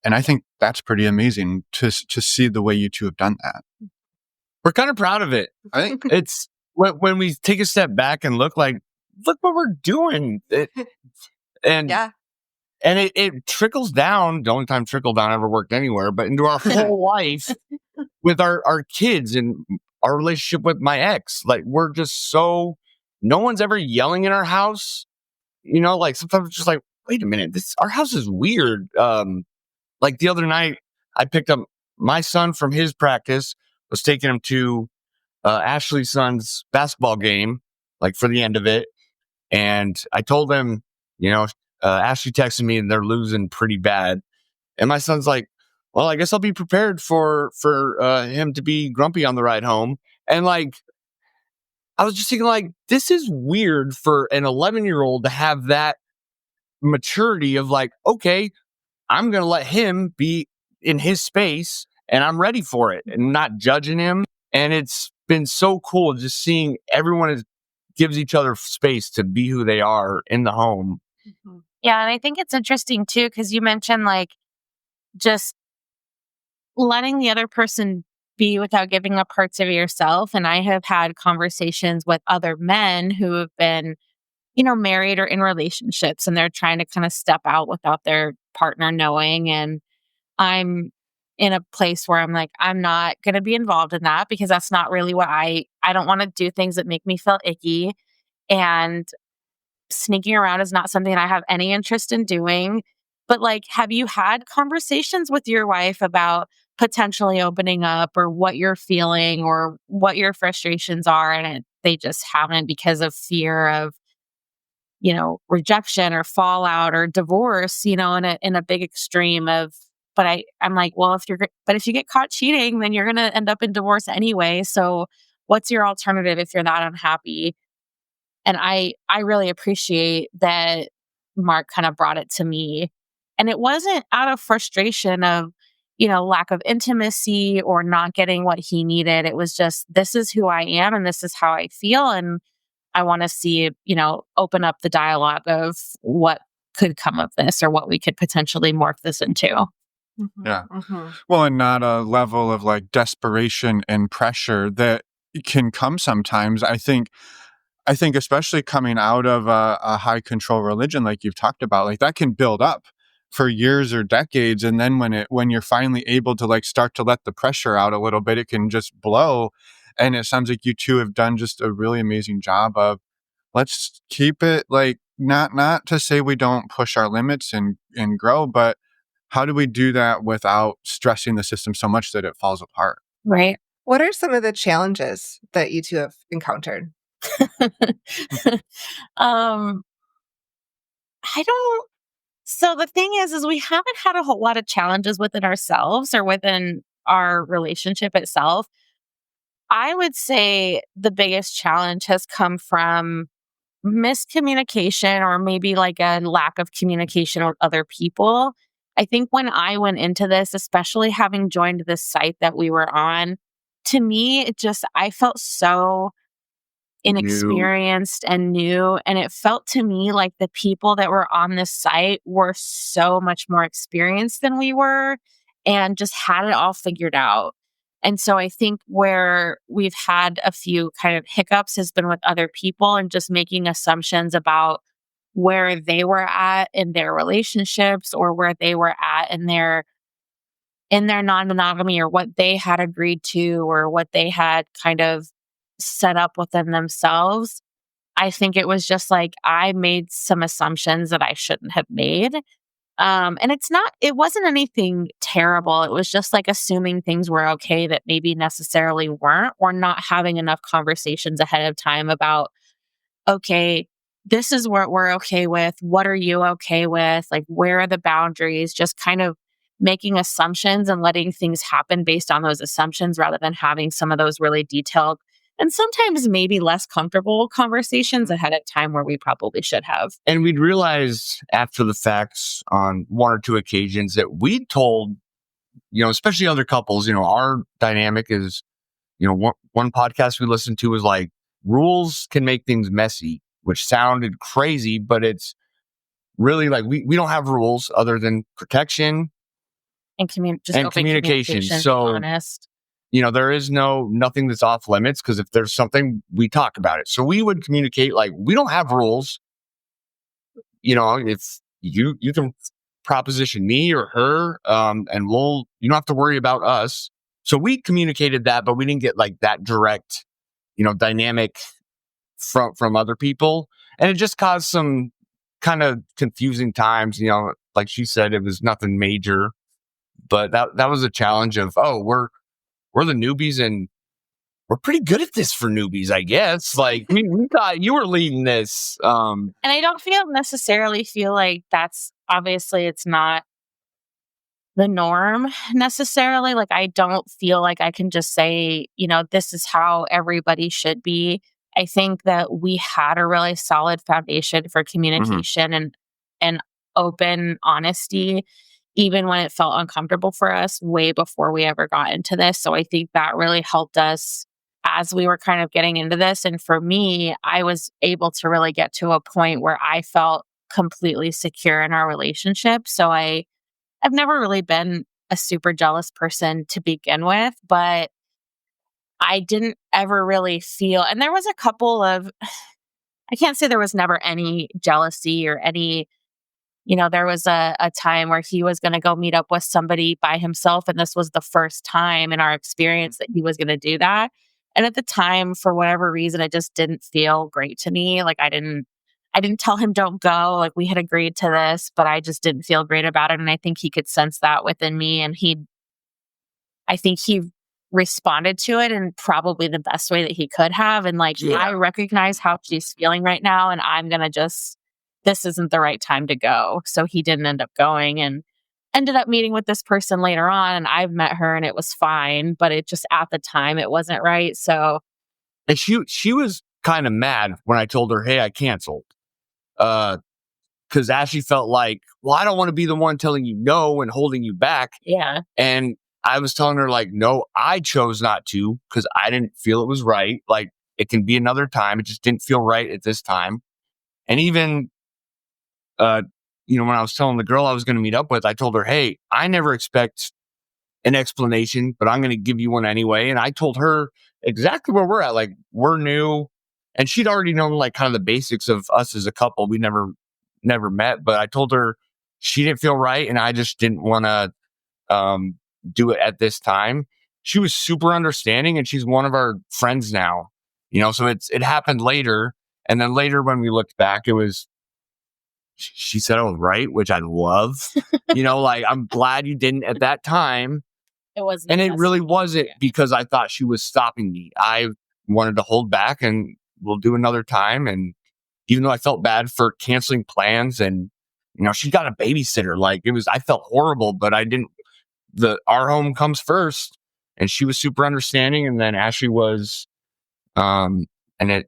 And I think that's pretty amazing to see the way you two have done that. We're kind of proud of it. I think it's when we take a step back and look what we're doing. And it trickles down. The only time trickle down ever worked anywhere, but into our whole life with our kids and our relationship with my ex. Like, we're just so, no one's ever yelling in our house. You know, like sometimes it's just like, wait a minute, our house is weird. Like the other night, I picked up my son from his practice, was taking him to Ashley's son's basketball game, like for the end of it. And I told him, Ashley texted me and they're losing pretty bad. And my son's like, well, I guess I'll be prepared for him to be grumpy on the ride home. And like, I was just thinking, like, this is weird for an 11-year-old to have that maturity of like, okay, I'm going to let him be in his space and I'm ready for it and not judging him. And it's been so cool just seeing everyone gives each other space to be who they are in the home. Mm-hmm. Yeah. And I think it's interesting too, because you mentioned like just letting the other person be without giving up parts of yourself. And I have had conversations with other men who have been, married or in relationships, and they're trying to kind of step out without their partner knowing. And I'm in a place where I'm like, I'm not going to be involved in that because that's not really what I don't want to do things that make me feel icky. And sneaking around is not something I have any interest in doing. But like, have you had conversations with your wife about potentially opening up or what you're feeling or what your frustrations are? And they just haven't because of fear of, rejection or fallout or divorce, in a big extreme of, I'm like, well, if you get caught cheating, then you're going to end up in divorce anyway. So what's your alternative if you're that unhappy? And I really appreciate that Mark kind of brought it to me. And it wasn't out of frustration of, lack of intimacy or not getting what he needed. It was just, this is who I am and this is how I feel. And I want to see, open up the dialogue of what could come of this or what we could potentially morph this into. Mm-hmm. Yeah. Mm-hmm. Well, and not a level of like desperation and pressure that can come sometimes. I think especially coming out of a high control religion, like you've talked about, like that can build up for years or decades. And then when you're finally able to like start to let the pressure out a little bit, it can just blow. And it sounds like you two have done just a really amazing job of, let's keep it like, not to say we don't push our limits and grow, but how do we do that without stressing the system so much that it falls apart? Right. What are some of the challenges that you two have encountered? I don't. So the thing is we haven't had a whole lot of challenges within ourselves or within our relationship itself. I would say the biggest challenge has come from miscommunication or maybe like a lack of communication with other people. I think when I went into this, especially having joined this site that we were on, to me, I felt so inexperienced and new. And it felt to me like the people that were on this site were so much more experienced than we were and just had it all figured out. And so I think where we've had a few kind of hiccups has been with other people and just making assumptions about where they were at in their relationships or where they were at in their non-monogamy or what they had agreed to or what they had kind of set up within themselves. I think it was just like I made some assumptions that I shouldn't have made. And it wasn't anything terrible. It was just like assuming things were okay that maybe necessarily weren't, or not having enough conversations ahead of time about, okay, this is what we're okay with. What are you okay with? Like, where are the boundaries? Just kind of making assumptions and letting things happen based on those assumptions rather than having some of those really detailed and sometimes maybe less comfortable conversations ahead of time where we probably should have. And we'd realize after the facts on one or two occasions that we told, especially other couples, our dynamic is, one podcast we listened to was like, rules can make things messy, which sounded crazy, but it's really like we don't have rules other than protection And just and open communication. communication, So, being honest. there is nothing that's off limits, because if there's something, we talk about it. So we would communicate like, we don't have rules. If you can proposition me or her, and you don't have to worry about us. So we communicated that, but we didn't get like that direct, dynamic from other people. And it just caused some kind of confusing times, like she said, it was nothing major, but that was a challenge of, we're the newbies and we're pretty good at this for newbies, I guess. Like we thought you were leading this. And I don't necessarily feel like that's, obviously it's not the norm necessarily. Like, I don't feel like I can just say, this is how everybody should be. I think that we had a really solid foundation for communication and open honesty, even when it felt uncomfortable for us way before we ever got into this. So I think that really helped us as we were kind of getting into this. And for me, I was able to really get to a point where I felt completely secure in our relationship. So I've never really been a super jealous person to begin with, but I didn't ever really feel, and there was a couple of, I can't say there was never any jealousy or any, there was a time where he was going to go meet up with somebody by himself. And this was the first time in our experience that he was going to do that. And at the time, for whatever reason, it just didn't feel great to me. Like, I didn't tell him don't go. Like, we had agreed to this, but I just didn't feel great about it. And I think he could sense that within me. And I think he responded to it in probably the best way that he could have. And like, yeah. I recognize how she's feeling right now. And I'm going to this isn't the right time to go. So he didn't end up going and ended up meeting with this person later on. And I've met her and it was fine, but it just, at the time, it wasn't right. So. And she was kind of mad when I told her, hey, I canceled. Because Ashley felt like, well, I don't want to be the one telling you no and holding you back. Yeah. And I was telling her like, no, I chose not to because I didn't feel it was right. Like, it can be another time. It just didn't feel right at this time. And even, when I was telling the girl I was going to meet up with, I told her, hey, I never expect an explanation, but I'm going to give you one anyway. And I told her exactly where we're at. Like, we're new. And she'd already known like kind of the basics of us as a couple. We never met, but I told her she didn't feel right. And I just didn't want to do it at this time. She was super understanding and she's one of our friends now, so it happened later. And then later when we looked back, she said I was right, which I love, like, I'm glad you didn't at that time. It wasn't. And it really wasn't because I thought she was stopping me. I wanted to hold back and we'll do another time. And even though I felt bad for canceling plans and, she got a babysitter, like I felt horrible, but I didn't, our home comes first and she was super understanding. And then Ashley was, and it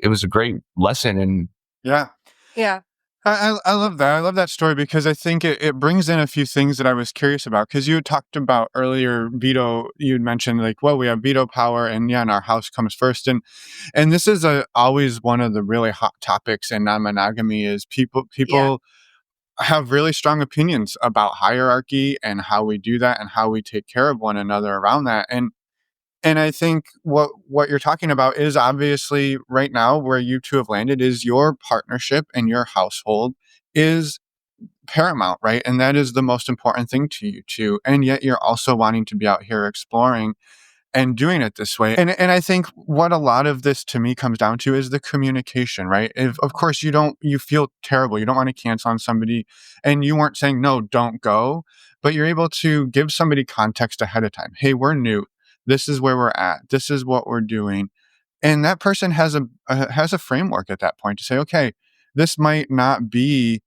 was a great lesson. And yeah. Yeah. I love that. I love that story because I think it brings in a few things that I was curious about. Because you had talked about earlier veto. You'd mentioned like, well, we have veto power, and and our house comes first. And this is always one of the really hot topics in non-monogamy is people have really strong opinions about hierarchy and how we do that and how we take care of one another around that. And I think what you're talking about is obviously right now where you two have landed is your partnership and your household is paramount, right? And that is the most important thing to you two. And yet you're also wanting to be out here exploring and doing it this way. And I think what a lot of this to me comes down to is the communication, right? If, of course, you feel terrible. You don't want to cancel on somebody and you weren't saying, no, don't go, but you're able to give somebody context ahead of time. Hey, we're new. This is where we're at. This is what we're doing. And that person has a framework at that point to say, okay, this might not be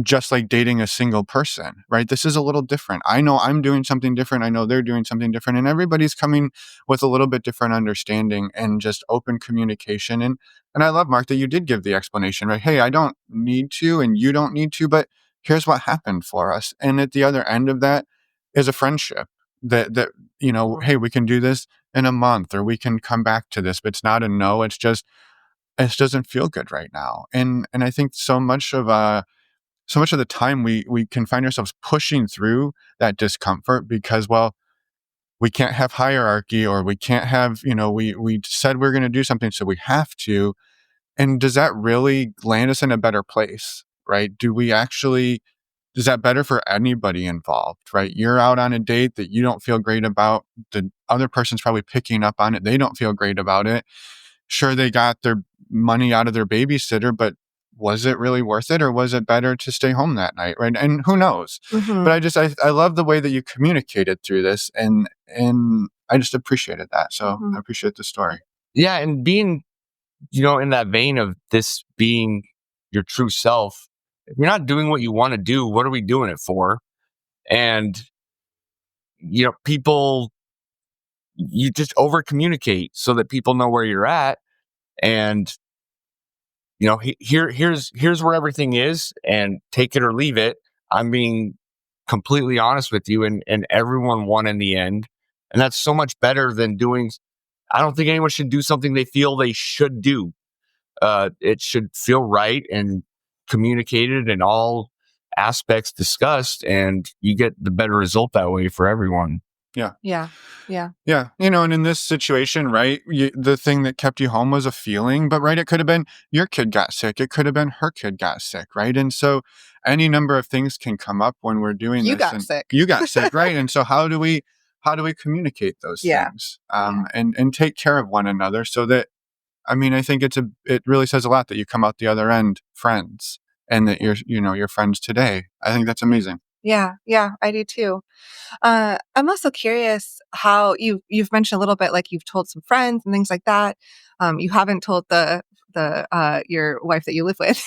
just like dating a single person, right? This is a little different. I know I'm doing something different. I know they're doing something different. And everybody's coming with a little bit different understanding and just open communication. And I love, Mark, that you did give the explanation, right? Hey, I don't need to and you don't need to, but here's what happened for us. And at the other end of that is a friendship that hey, we can do this in a month or we can come back to this, but it's not a no. It's just, it doesn't feel good right now. And I think so much of the time we can find ourselves pushing through that discomfort because, well, we can't have hierarchy or we can't have, we said we're going to do something, so we have to. And does that really land us in a better place, right? Is that better for anybody involved, right? You're out on a date that you don't feel great about. The other person's probably picking up on it. They don't feel great about it. Sure, they got their money out of their babysitter, but was it really worth it or was it better to stay home that night, right? And who knows? Mhm. But I love the way that you communicated through this and I just appreciated that. So Mhm. I appreciate the story. Yeah. And being, in that vein of this being your true self, if you're not doing what you want to do, what are we doing it for? And, people, you just over communicate so that people know where you're at. And, here's where everything is and take it or leave it. I'm being completely honest with you and everyone won in the end. And that's so much better than I don't think anyone should do something they feel they should do. It should feel right and communicated and all aspects discussed, and you get the better result that way for everyone. Yeah. Yeah. Yeah. Yeah. And in this situation, right, the thing that kept you home was a feeling, but right, it could have been your kid got sick. It could have been her kid got sick, right? And so any number of things can come up when we're doing You this. got And sick. you got sick, right? And so how do we communicate those Yeah. things and take care of one another so that, I think it really says a lot that you come out the other end friends and that you're friends today. I think that's amazing. Yeah. Yeah. I do too. I'm also curious how you've mentioned a little bit, like you've told some friends and things like that. You haven't told the your wife that you live with,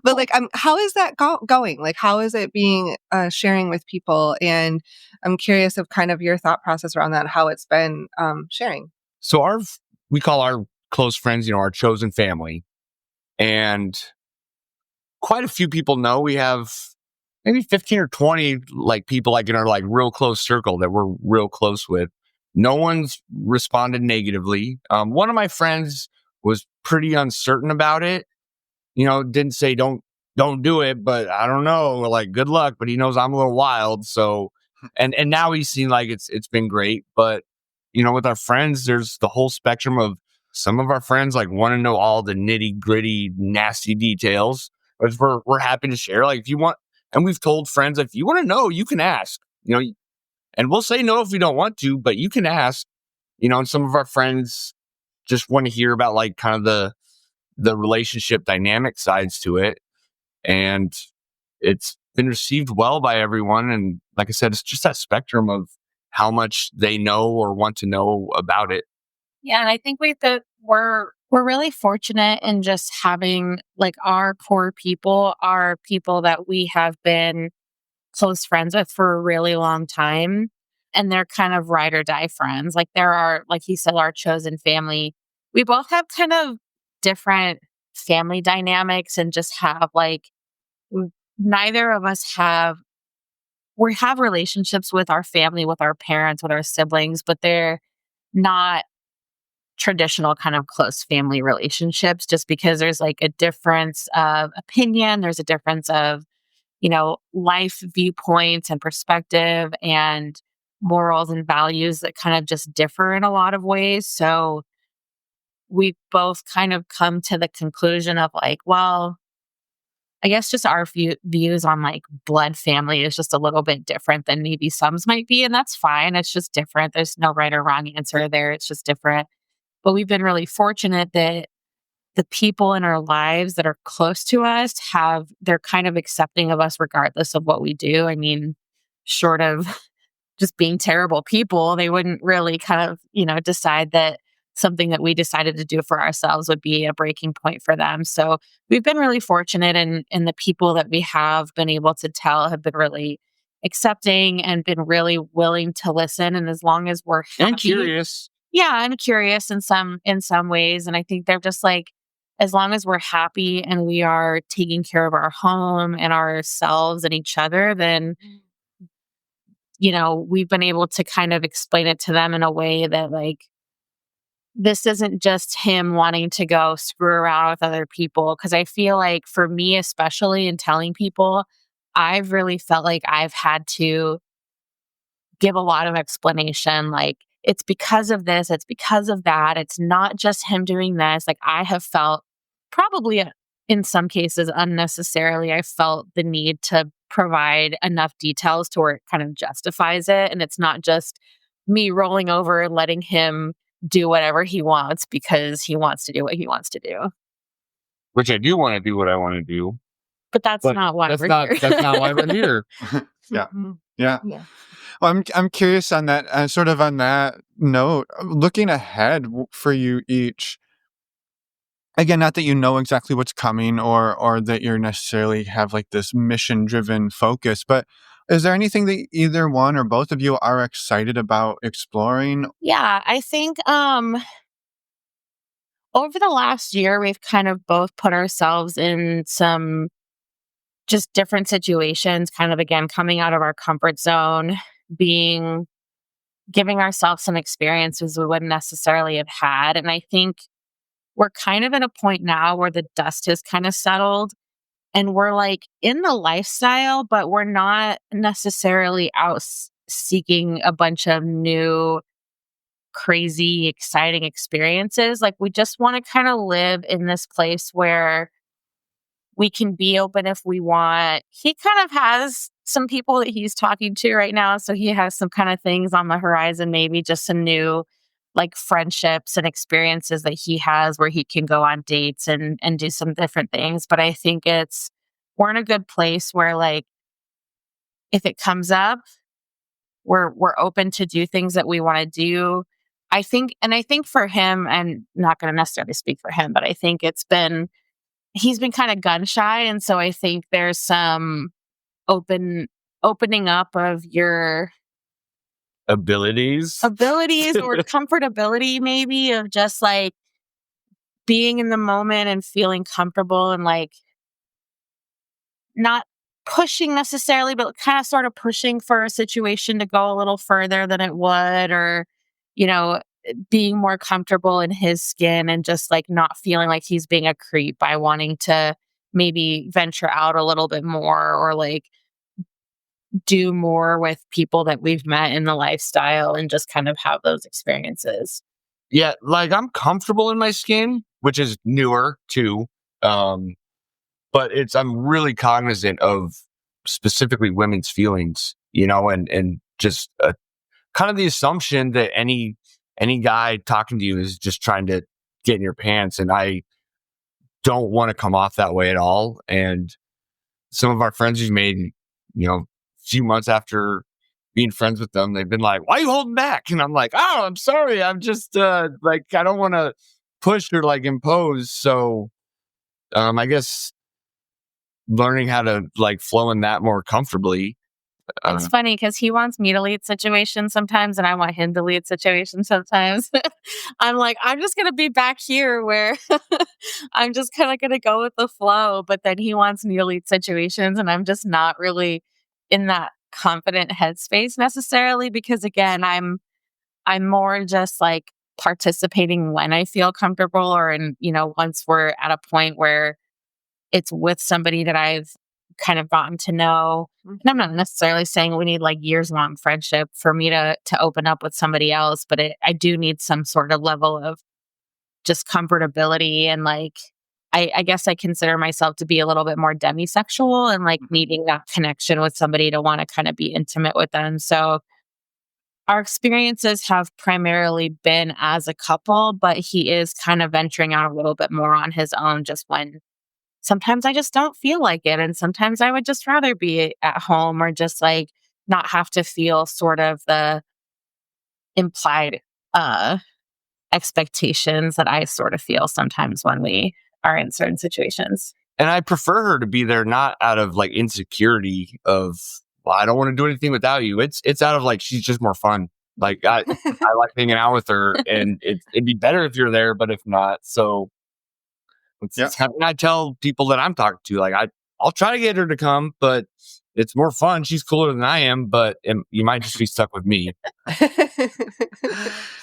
but like, how is that going? Like, how is it being sharing with people? And I'm curious of kind of your thought process around that, how it's been sharing. So we call our close friends, our chosen family, and quite a few people know we have maybe 15 or 20 like people like in our like real close circle that we're real close with. No one's responded negatively. One of my friends was pretty uncertain about it. Didn't say don't do it, but I don't know, like good luck, but he knows I'm a little wild. So and now he's seen like it's been great. But with our friends, there's the whole spectrum of some of our friends like want to know all the nitty gritty, nasty details, which we're happy to share. Like if you want, and we've told friends, if you want to know, you can ask, and we'll say no if we don't want to, but you can ask, and some of our friends just want to hear about like kind of the relationship dynamic sides to it. And it's been received well by everyone. And like I said, it's just that spectrum of how much they know or want to know about it. Yeah, and I think we're really fortunate in just having like our core people are people that we have been close friends with for a really long time. And they're kind of ride or die friends. Like there are, like he said, our chosen family. We both have kind of different family dynamics and just have like neither of us we have relationships with our family, with our parents, with our siblings, but they're not traditional kind of close family relationships just because there's like a difference of opinion, there's a difference of life viewpoints and perspective and morals and values that kind of just differ in a lot of ways. So we both kind of come to the conclusion of like, well, I guess just our views on like blood family is just a little bit different than maybe some's might be. And that's fine. It's just different. There's no right or wrong answer there. It's just different. But we've been really fortunate that the people in our lives that are close to us they're kind of accepting of us regardless of what we do. I mean, short of just being terrible people, they wouldn't really kind of, decide that something that we decided to do for ourselves would be a breaking point for them. So we've been really fortunate, and the people that we have been able to tell have been really accepting and been really willing to listen. And as long as we're happy, And curious. yeah, and curious in some ways. And I think they're just like, as long as we're happy and we are taking care of our home and ourselves and each other, then we've been able to kind of explain it to them in a way that like, this isn't just him wanting to go screw around with other people. Cause I feel like for me, especially in telling people, I've really felt like I've had to give a lot of explanation. Like, it's because of this, it's because of that. It's not just him doing this. Like, I have felt probably in some cases unnecessarily, I felt the need to provide enough details to where it kind of justifies it. And it's not just me rolling over and letting him do whatever he wants because he wants to do what he wants to do. Which I do want to do what I want to do. But that's But not why that's we're not here. that's not why we're here. Yeah. Mhm. Yeah. Yeah. Well, I'm curious on that, sort of on that note, looking ahead for you each. Again, not that you know exactly what's coming, or that you're necessarily have like this mission driven focus, but is there anything that either one or both of you are excited about exploring? Yeah, I think over the last year we've kind of both put ourselves in some just different situations, kind of again coming out of our comfort zone, being giving ourselves some experiences we wouldn't necessarily have had. And I think we're kind of at a point now where the dust has kind of settled and we're like in the lifestyle, but we're not necessarily out seeking a bunch of new, crazy, exciting experiences. Like, we just want to kind of live in this place where we can be open if we want. He kind of has some people that he's talking to right now. So he has some kind of things on the horizon, maybe just some new like friendships and experiences that he has where he can go on dates and do some different things. But I think we're in a good place where like if it comes up, we're open to do things that we want to do. I think for him, and not going to necessarily speak for him, but I think he's been kind of gun shy. And so I think there's some opening up of your Abilities. or comfortability, maybe of just like being in the moment and feeling comfortable and like not pushing necessarily, but kind of sort of pushing for a situation to go a little further than it would, or, you know, being more comfortable in his skin and just like not feeling like he's being a creep by wanting to maybe venture out a little bit more or like do more with people that we've met in the lifestyle and just kind of have those experiences. Yeah, like I'm comfortable in my skin, which is newer too. Um, but I'm really cognizant of specifically women's feelings, and just kind of the assumption that any guy talking to you is just trying to get in your pants, and I don't want to come off that way at all. And some of our friends we've made, a few months after being friends with them, they've been like, "Why are you holding back?" And I'm like, "Oh, I'm sorry. I'm just like I don't want to push or like impose." So I guess learning how to like flow in that more comfortably. It's funny because he wants me to lead situations sometimes and I want him to lead situations sometimes. I'm like, I'm just going to be back here where I'm just kind of going to go with the flow. But then he wants me to lead situations and I'm just not really in that confident headspace necessarily because again, I'm more just like participating when I feel comfortable or once we're at a point where it's with somebody that I've kind of gotten to know. And I'm not necessarily saying we need like years long friendship for me to open up with somebody else, but I do need some sort of level of just comfortability and like I guess I consider myself to be a little bit more demisexual and like needing that connection with somebody to want to kind of be intimate with them. So our experiences have primarily been as a couple, but he is kind of venturing out a little bit more on his own just when sometimes I just don't feel like it. And sometimes I would just rather be at home or just like not have to feel sort of the implied expectations that I sort of feel sometimes when we are in certain situations. And I prefer her to be there, not out of like insecurity of, well, I don't want to do anything without you. It's out of like, she's just more fun. Like I like hanging out with her, and it'd be better if you're there, but if not, so it's how I tell people that I'm talking to, like I'll try to get her to come, but it's more fun. She's cooler than I am, but you might just be stuck with me.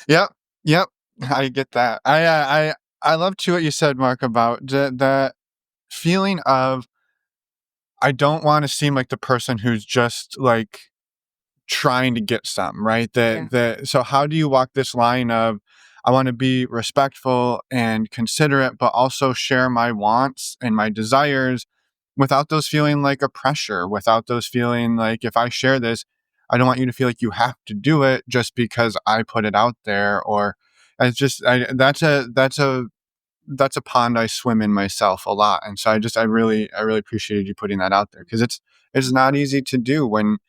Yep. I get that. I love too what you said, Mark, about the feeling of I don't want to seem like the person who's just like trying to get some, right? So how do you walk this line of I want to be respectful and considerate, but also share my wants and my desires without those feeling like a pressure, without those feeling like if I share this, I don't want you to feel like you have to do it just because I put it out there. Or it's just that's a pond I swim in myself a lot. And so I really appreciated you putting that out there, because it's not easy to do when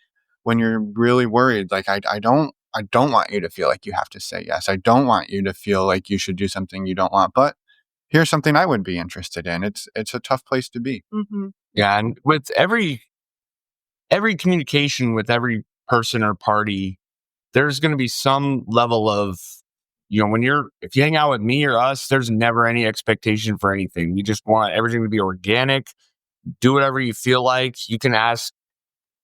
you're really worried. Like I don't want you to feel like you have to say yes. I don't want you to feel like you should do something you don't want, but here's something I would be interested in. It's a tough place to be. Mm-hmm. Yeah. And with every communication with every person or party, there's going to be some level of, if you hang out with me or us, there's never any expectation for anything. We just want everything to be organic. Do whatever you feel like. You can ask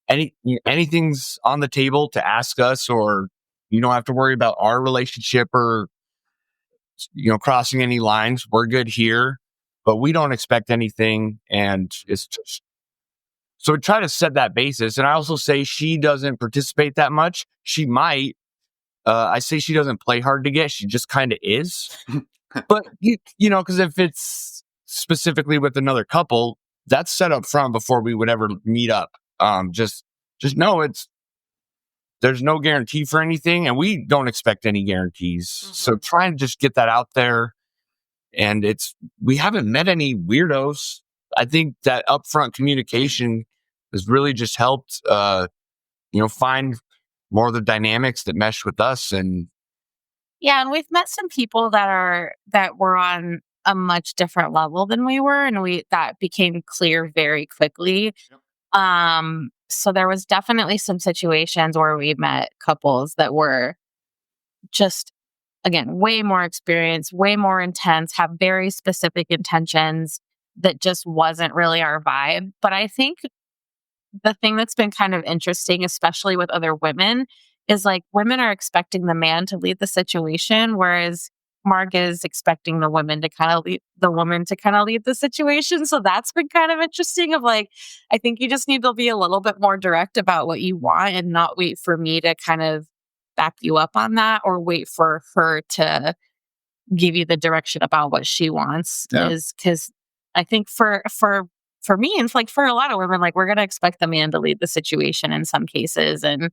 anything's on the table to ask us, or you don't have to worry about our relationship or, crossing any lines. We're good here, but we don't expect anything. And it's just, so we try to set that basis. And I also say she doesn't participate that much. She might. I say she doesn't play hard to get. She just kind of is. But, because if it's specifically with another couple, that's set up front before we would ever meet up. Just know there's no guarantee for anything, and we don't expect any guarantees. Mm-hmm. So try and just get that out there. And we haven't met any weirdos. I think that upfront communication has really just helped, find more of the dynamics that mesh with us. And yeah, and we've met some people that were on a much different level than we were, and that became clear very quickly. Yep. So there was definitely some situations where we met couples that were just, again, way more experienced, way more intense, have very specific intentions that just wasn't really our vibe. But I think the thing that's been kind of interesting, especially with other women, is like women are expecting the man to lead the situation, whereas Mark is expecting the woman to kind of lead the situation. So that's been kind of interesting of like, I think you just need to be a little bit more direct about what you want and not wait for me to kind of back you up on that, or wait for her to give you the direction about what she wants. Is because I think for me, and like for a lot of women, like we're going to expect the man to lead the situation in some cases. And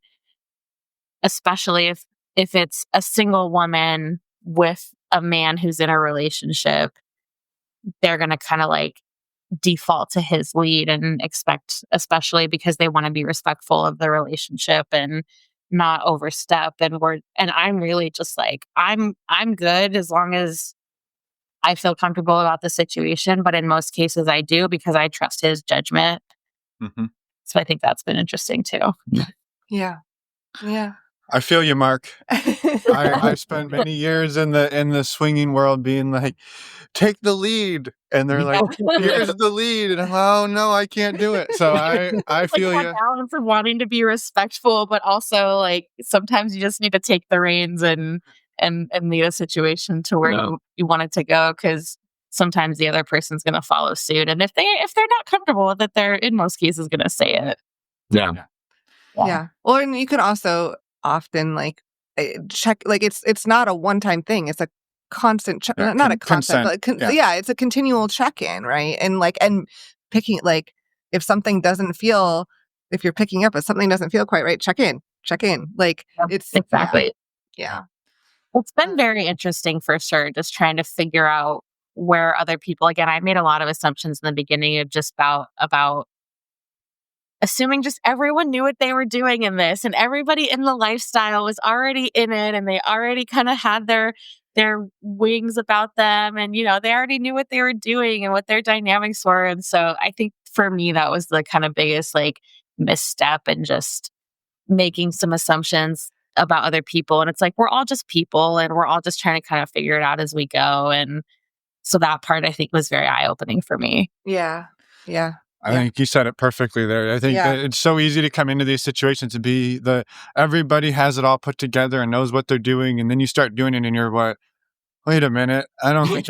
especially if it's a single woman with a man who's in a relationship, they're going to kind of like default to his lead and expect, especially because they want to be respectful of the relationship and not overstep. And I'm really just like, I'm good as long as I feel comfortable about the situation. But in most cases I do, because I trust his judgment. Mm-hmm. So I think that's been interesting too. Yeah. I feel you, Mark. I spent many years in the swinging world being like, take the lead. And they're like, here's the lead. And I'm like, oh, no, I can't do it. So I feel you. Balance of wanting to be respectful, but also like sometimes you just need to take the reins and lead a situation to where you want it to go. Because sometimes the other person's going to follow suit. And if they're not comfortable with it, they're in most cases going to say it. Yeah. Well, and you can also often like check, like it's not a one-time thing. It's a constant, not a constant, but it's a continual check-in, right? And picking, like, if something doesn't feel, if you're picking up, if something doesn't feel quite right, check in. Like, it's exactly. Yeah. It's been very interesting for sure, just trying to figure out where other people, again, I made a lot of assumptions in the beginning of just about assuming just everyone knew what they were doing in this, and everybody in the lifestyle was already in it, and they already kind of had their wings about them, and they already knew what they were doing and what their dynamics were. And so I think for me that was the kind of biggest like misstep, and just making some assumptions about other people. And it's like, we're all just people, and we're all just trying to kind of figure it out as we go. And so that part I think was very eye-opening for me. Yeah. I think you said it perfectly there. I think that it's so easy to come into these situations and be everybody has it all put together and knows what they're doing, and then you start doing it and you're wait a minute. I don't think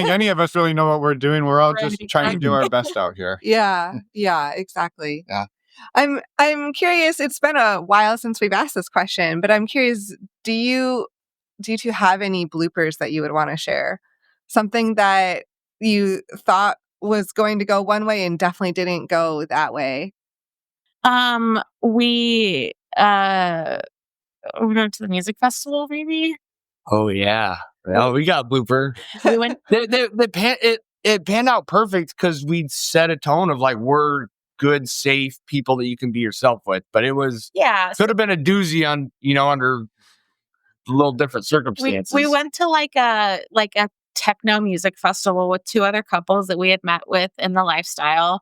any of us really know what we're doing. We're all just trying to do our best out here. Yeah, exactly. Yeah. I'm curious, it's been a while since we've asked this question, but I'm curious, do you two have any bloopers that you would want to share? Something that you thought was going to go one way and definitely didn't go that way? We went to the music festival, maybe. Oh yeah. Oh, we got a blooper. We went. It panned out perfect because we'd set a tone of like, we're good, safe people that you can be yourself with. But it was could have been a doozy on under a little different circumstances. We went to like a techno music festival with two other couples that we had met with in the lifestyle,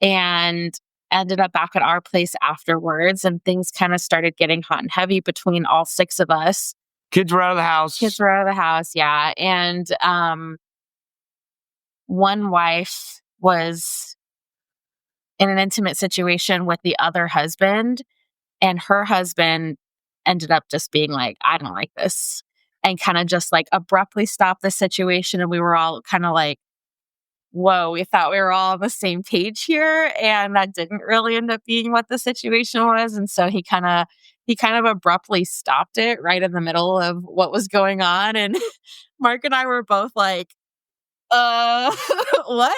and ended up back at our place afterwards, and things kind of started getting hot and heavy between all six of us. Kids were out of the house. Yeah. And one wife was in an intimate situation with the other husband, and her husband ended up just being like, I don't like this, and kind of just like abruptly stopped the situation. And we were all kind of like, whoa, we thought we were all on the same page here, and that didn't really end up being what the situation was. And so he kind of abruptly stopped it right in the middle of what was going on. And Mark and I were both like, what?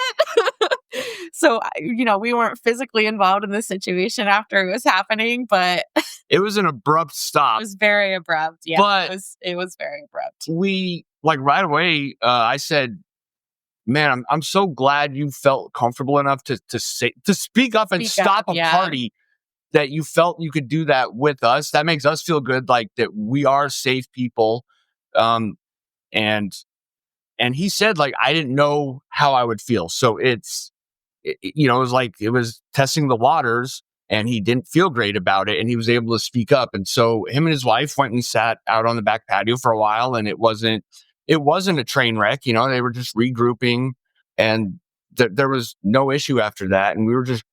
So, we weren't physically involved in the situation after it was happening, but it was an abrupt stop. It was very abrupt. Yeah, but it was very abrupt. We right away, I said, man, I'm so glad you felt comfortable enough to speak up and stop a party, that you felt you could do that with us. That makes us feel good, like that we are safe people. And he said, like, I didn't know how I would feel. So it was like, it was testing the waters, and he didn't feel great about it, and he was able to speak up. And so him and his wife went and sat out on the back patio for a while, and it wasn't a train wreck. They were just regrouping, and there was no issue after that. And we were just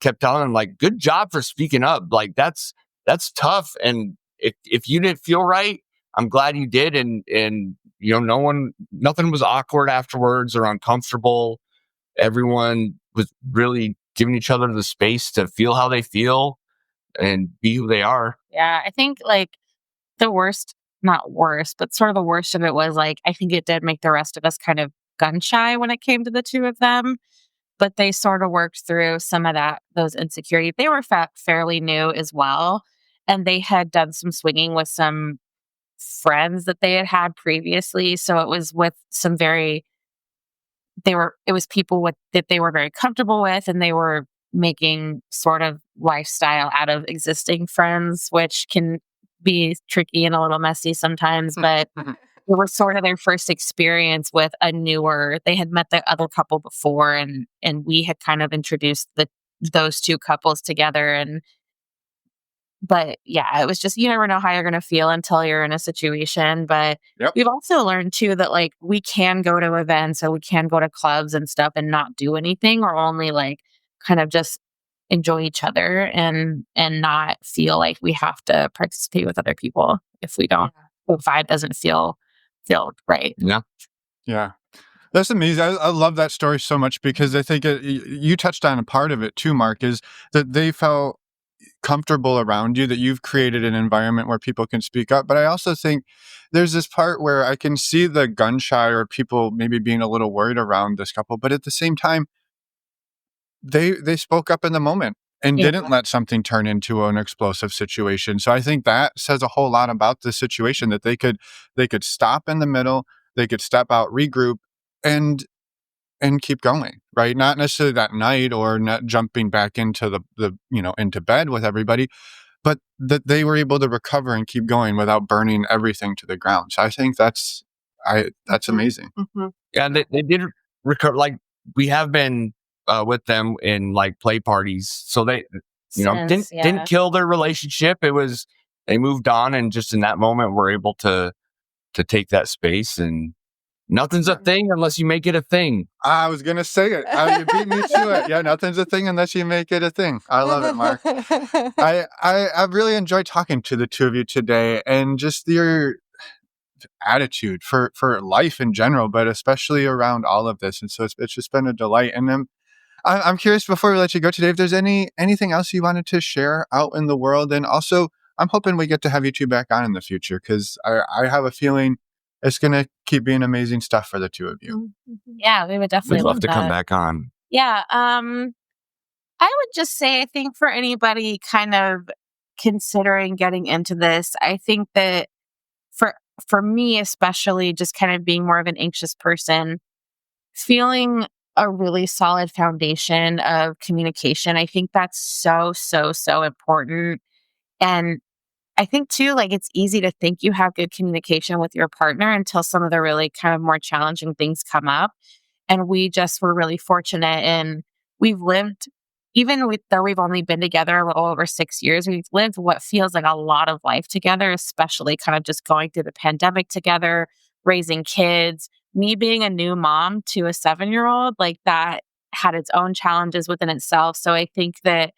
kept telling him, like, good job for speaking up. Like, that's tough. And if you didn't feel right, I'm glad you did. And nothing was awkward afterwards or uncomfortable. Everyone was really giving each other the space to feel how they feel and be who they are. Yeah, I think like the worst, not worst, but sort of the worst of it was like, I think it did make the rest of us kind of gun shy when it came to the two of them. But they sort of worked through some of those insecurities. They were fairly new as well. And they had done some swinging with some friends that they had previously. So it was with some it was people that they were very comfortable with, and they were making sort of lifestyle out of existing friends, which can be tricky and a little messy sometimes. But it was sort of their first experience with they had met the other couple before, and we had kind of introduced those two couples together. But yeah, it was just, you never know how you're going to feel until you're in a situation. But we've also learned too that like we can go to events or we can go to clubs and stuff and not do anything, or only like kind of just enjoy each other and not feel like we have to participate with other people if we don't, if vibe doesn't feel right. Yeah. That's amazing. I love that story so much, because I think you touched on a part of it too, Mark, is that they felt comfortable around you, that you've created an environment where people can speak up. But I also think there's this part where I can see the gun shy or people maybe being a little worried around this couple, but at the same time, they spoke up in the moment and Yeah. didn't let something turn into an explosive situation. So I think that says a whole lot about the situation, that they could stop in the middle, they could step out, regroup, and keep going, right? Not necessarily that night or not jumping back into the into bed with everybody, but that they were able to recover and keep going without burning everything to the ground. So I think that's amazing. Mhm. Yeah, they did recover. Like, we have been with them in like play parties, so they Since, didn't kill their relationship. It was, they moved on, and just in that moment, we're able to take that space, and nothing's a thing unless you make it a thing. I was gonna say it. You beat me to it. Yeah, nothing's a thing unless you make it a thing. I love it, Mark. I've really enjoyed talking to the two of you today, and just your attitude for life in general, but especially around all of this. And so it's just been a delight. And I'm curious, before we let you go today, if there's anything else you wanted to share out in the world. And also, I'm hoping we get to have you two back on in the future, because I have a feeling it's going to keep being amazing stuff for the two of you. Yeah, we would definitely We'd love to that. come back on. Yeah. I would just say, I think for anybody kind of considering getting into this, I think that for for me especially, just kind of being more of an anxious person, feeling a really solid foundation of communication, I think that's so, so, so important. And I think too, like, it's easy to think you have good communication with your partner until some of the really kind of more challenging things come up. And we just were really fortunate, and we've lived, even with though we've only been together a little over 6 years, we've lived what feels like a lot of life together, especially kind of just going through the pandemic together, raising kids, me being a new mom to a 7-year-old, like that had its own challenges within itself. So I think that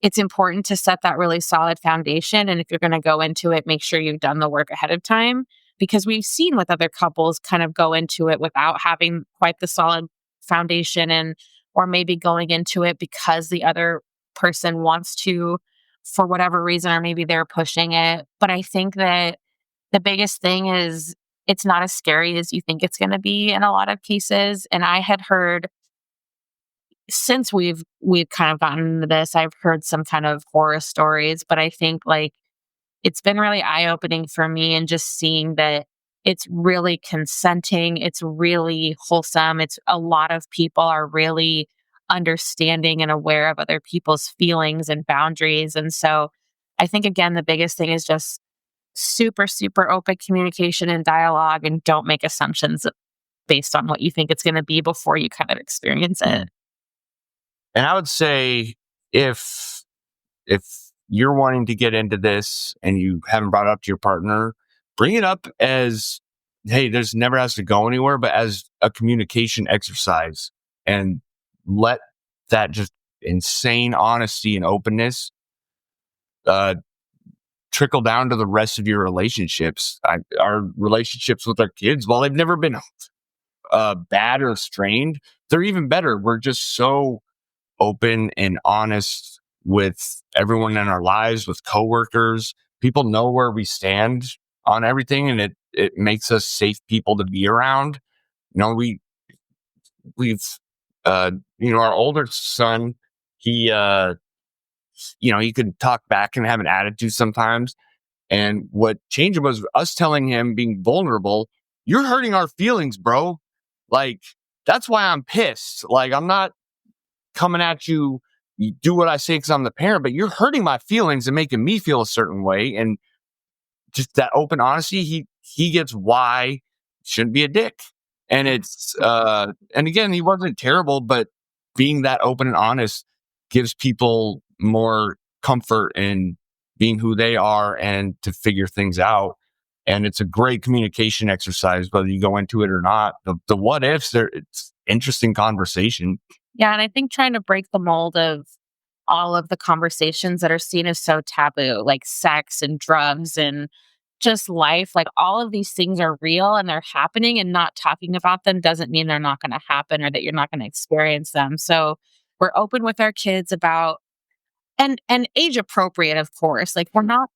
it's important to set that really solid foundation. And if you're going to go into it, make sure you've done the work ahead of time, because we've seen with other couples kind of go into it without having quite the solid foundation, and or maybe going into it because the other person wants to for whatever reason, or maybe they're pushing it. But I think that the biggest thing is it's not as scary as you think it's going to be in a lot of cases. And I had heard, since we've kind of gotten into this, I've heard some kind of horror stories, but I think like it's been really eye-opening for me, and just seeing that it's really consenting, it's really wholesome. It's a lot of people are really understanding and aware of other people's feelings and boundaries. And so I think again the biggest thing is just super, super open communication and dialogue, and don't make assumptions based on what you think it's going to be before you kind of experience it. And I would say, if you're wanting to get into this and you haven't brought it up to your partner, bring it up as, hey, this never has to go anywhere, but as a communication exercise, and let that just insane honesty and openness uh, trickle down to the rest of your relationships. Our relationships with our kids, while they've never been bad or strained, they're even better. We're just so open and honest with everyone in our lives, with coworkers. People know where we stand on everything, and it makes us safe people to be around. We've our older son, he he could talk back and have an attitude sometimes. And what changed it was us telling him, being vulnerable, you're hurting our feelings, bro. Like, that's why I'm pissed. Like, I'm not coming at you. You do what I say because I'm the parent, but you're hurting my feelings and making me feel a certain way. And just that open honesty, he gets why he shouldn't be a dick. And it's and again, he wasn't terrible, but being that open and honest gives people more comfort in being who they are and to figure things out. And it's a great communication exercise, whether you go into it or not. The what ifs, it's interesting conversation. Yeah, and I think trying to break the mold of all of the conversations that are seen as so taboo, like sex and drugs and just life, like all of these things are real and they're happening, and not talking about them doesn't mean they're not going to happen or that you're not going to experience them. So we're open with our kids about and age appropriate, of course. Like, we're not,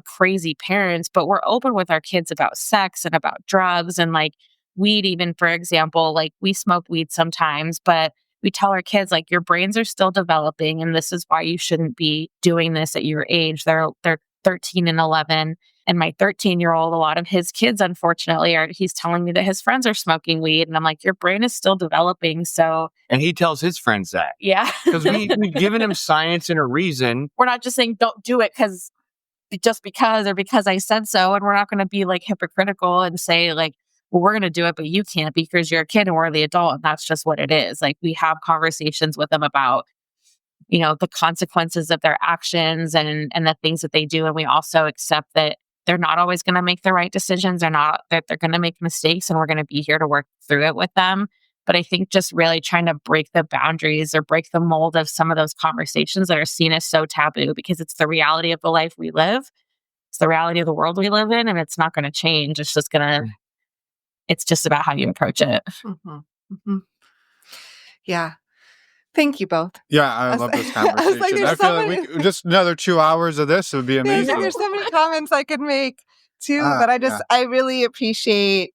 crazy parents, but we're open with our kids about sex and about drugs and like weed, even, for example. Like, we smoke weed sometimes, but we tell our kids, like, your brains are still developing, and this is why you shouldn't be doing this at your age. They're 13 and 11. And my 13-year-old, a lot of his kids, unfortunately, he's telling me that his friends are smoking weed. And I'm like, your brain is still developing. So, And he tells his friends that. yeah. Because we've given him science and a reason. We're not just saying don't do it just because or because I said so. And we're not going to be like hypocritical and say like, well, we're going to do it, but you can't because you're a kid and we're the adult. And that's just what it is. Like, we have conversations with them about, the consequences of their actions and the things that they do. And we also accept that they're not always going to make the right decisions. That they're going to make mistakes, and we're going to be here to work through it with them. But I think just really trying to break the boundaries or break the mold of some of those conversations that are seen as so taboo, because it's the reality of the life we live. It's the reality of the world we live in, and it's not going to change. It's just about how you approach it. Mm-hmm. Mm-hmm. Yeah. Thank you both. Yeah, I love this conversation. I feel like we just another 2 hours of this would be amazing. There's so many comments I could make too, but we really appreciate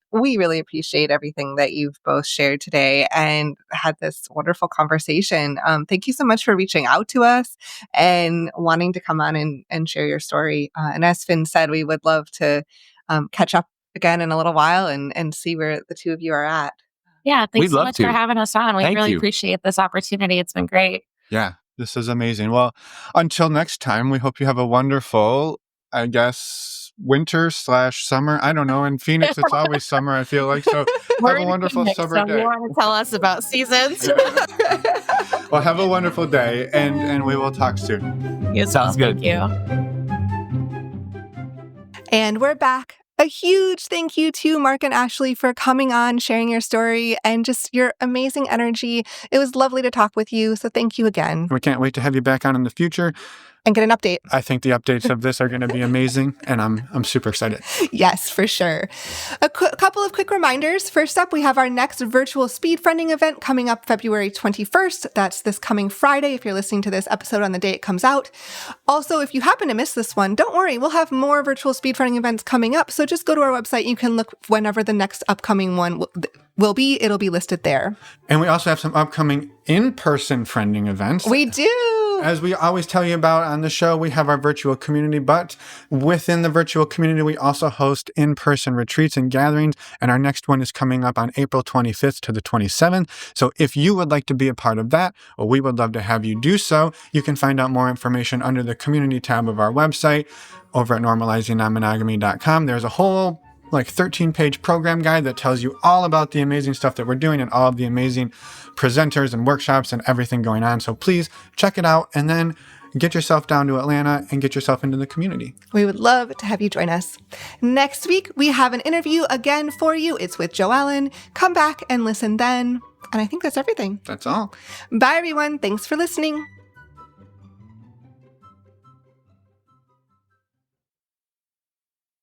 everything that you've both shared today and had this wonderful conversation. Thank you so much for reaching out to us and wanting to come on and share your story. And as Finn said, we would love to catch up again in a little while and see where the two of you are at. Yeah, thanks so much for having us on. We really appreciate this opportunity. It's been great. Yeah, this is amazing. Well, until next time, we hope you have a wonderful, I guess, winter/summer. I don't know. In Phoenix, it's always summer, I feel like. So have a wonderful summer day. You want to tell us about seasons? Well, have a wonderful day, and we will talk soon. Sounds good. Thank you. And we're back. A huge thank you to Mark and Ashley for coming on, sharing your story, and just your amazing energy. It was lovely to talk with you, so thank you again. We can't wait to have you back on in the future. And get an update. I think the updates of this are going to be amazing, and I'm super excited. Yes, for sure. A couple of quick reminders. First up, we have our next virtual speed friending event coming up February 21st. That's this coming Friday if you're listening to this episode on the day it comes out. Also, if you happen to miss this one, don't worry. We'll have more virtual speed friending events coming up. So just go to our website. You can look whenever the next upcoming one will be. It'll be listed there. And we also have some upcoming in-person friending events. We do. As we always tell you about on the show, we have our virtual community, but within the virtual community, we also host in-person retreats and gatherings, and our next one is coming up on April 25th to the 27th. So if you would like to be a part of that, well, we would love to have you do so. You can find out more information under the community tab of our website over at normalizingnonmonogamy.com. There's a whole 13-page program guide that tells you all about the amazing stuff that we're doing and all of the amazing presenters and workshops and everything going on. So please check it out and then get yourself down to Atlanta and get yourself into the community. We would love to have you join us. Next week, we have an interview again for you. It's with Joe Allen. Come back and listen then. And I think that's everything. That's all. Bye, everyone. Thanks for listening.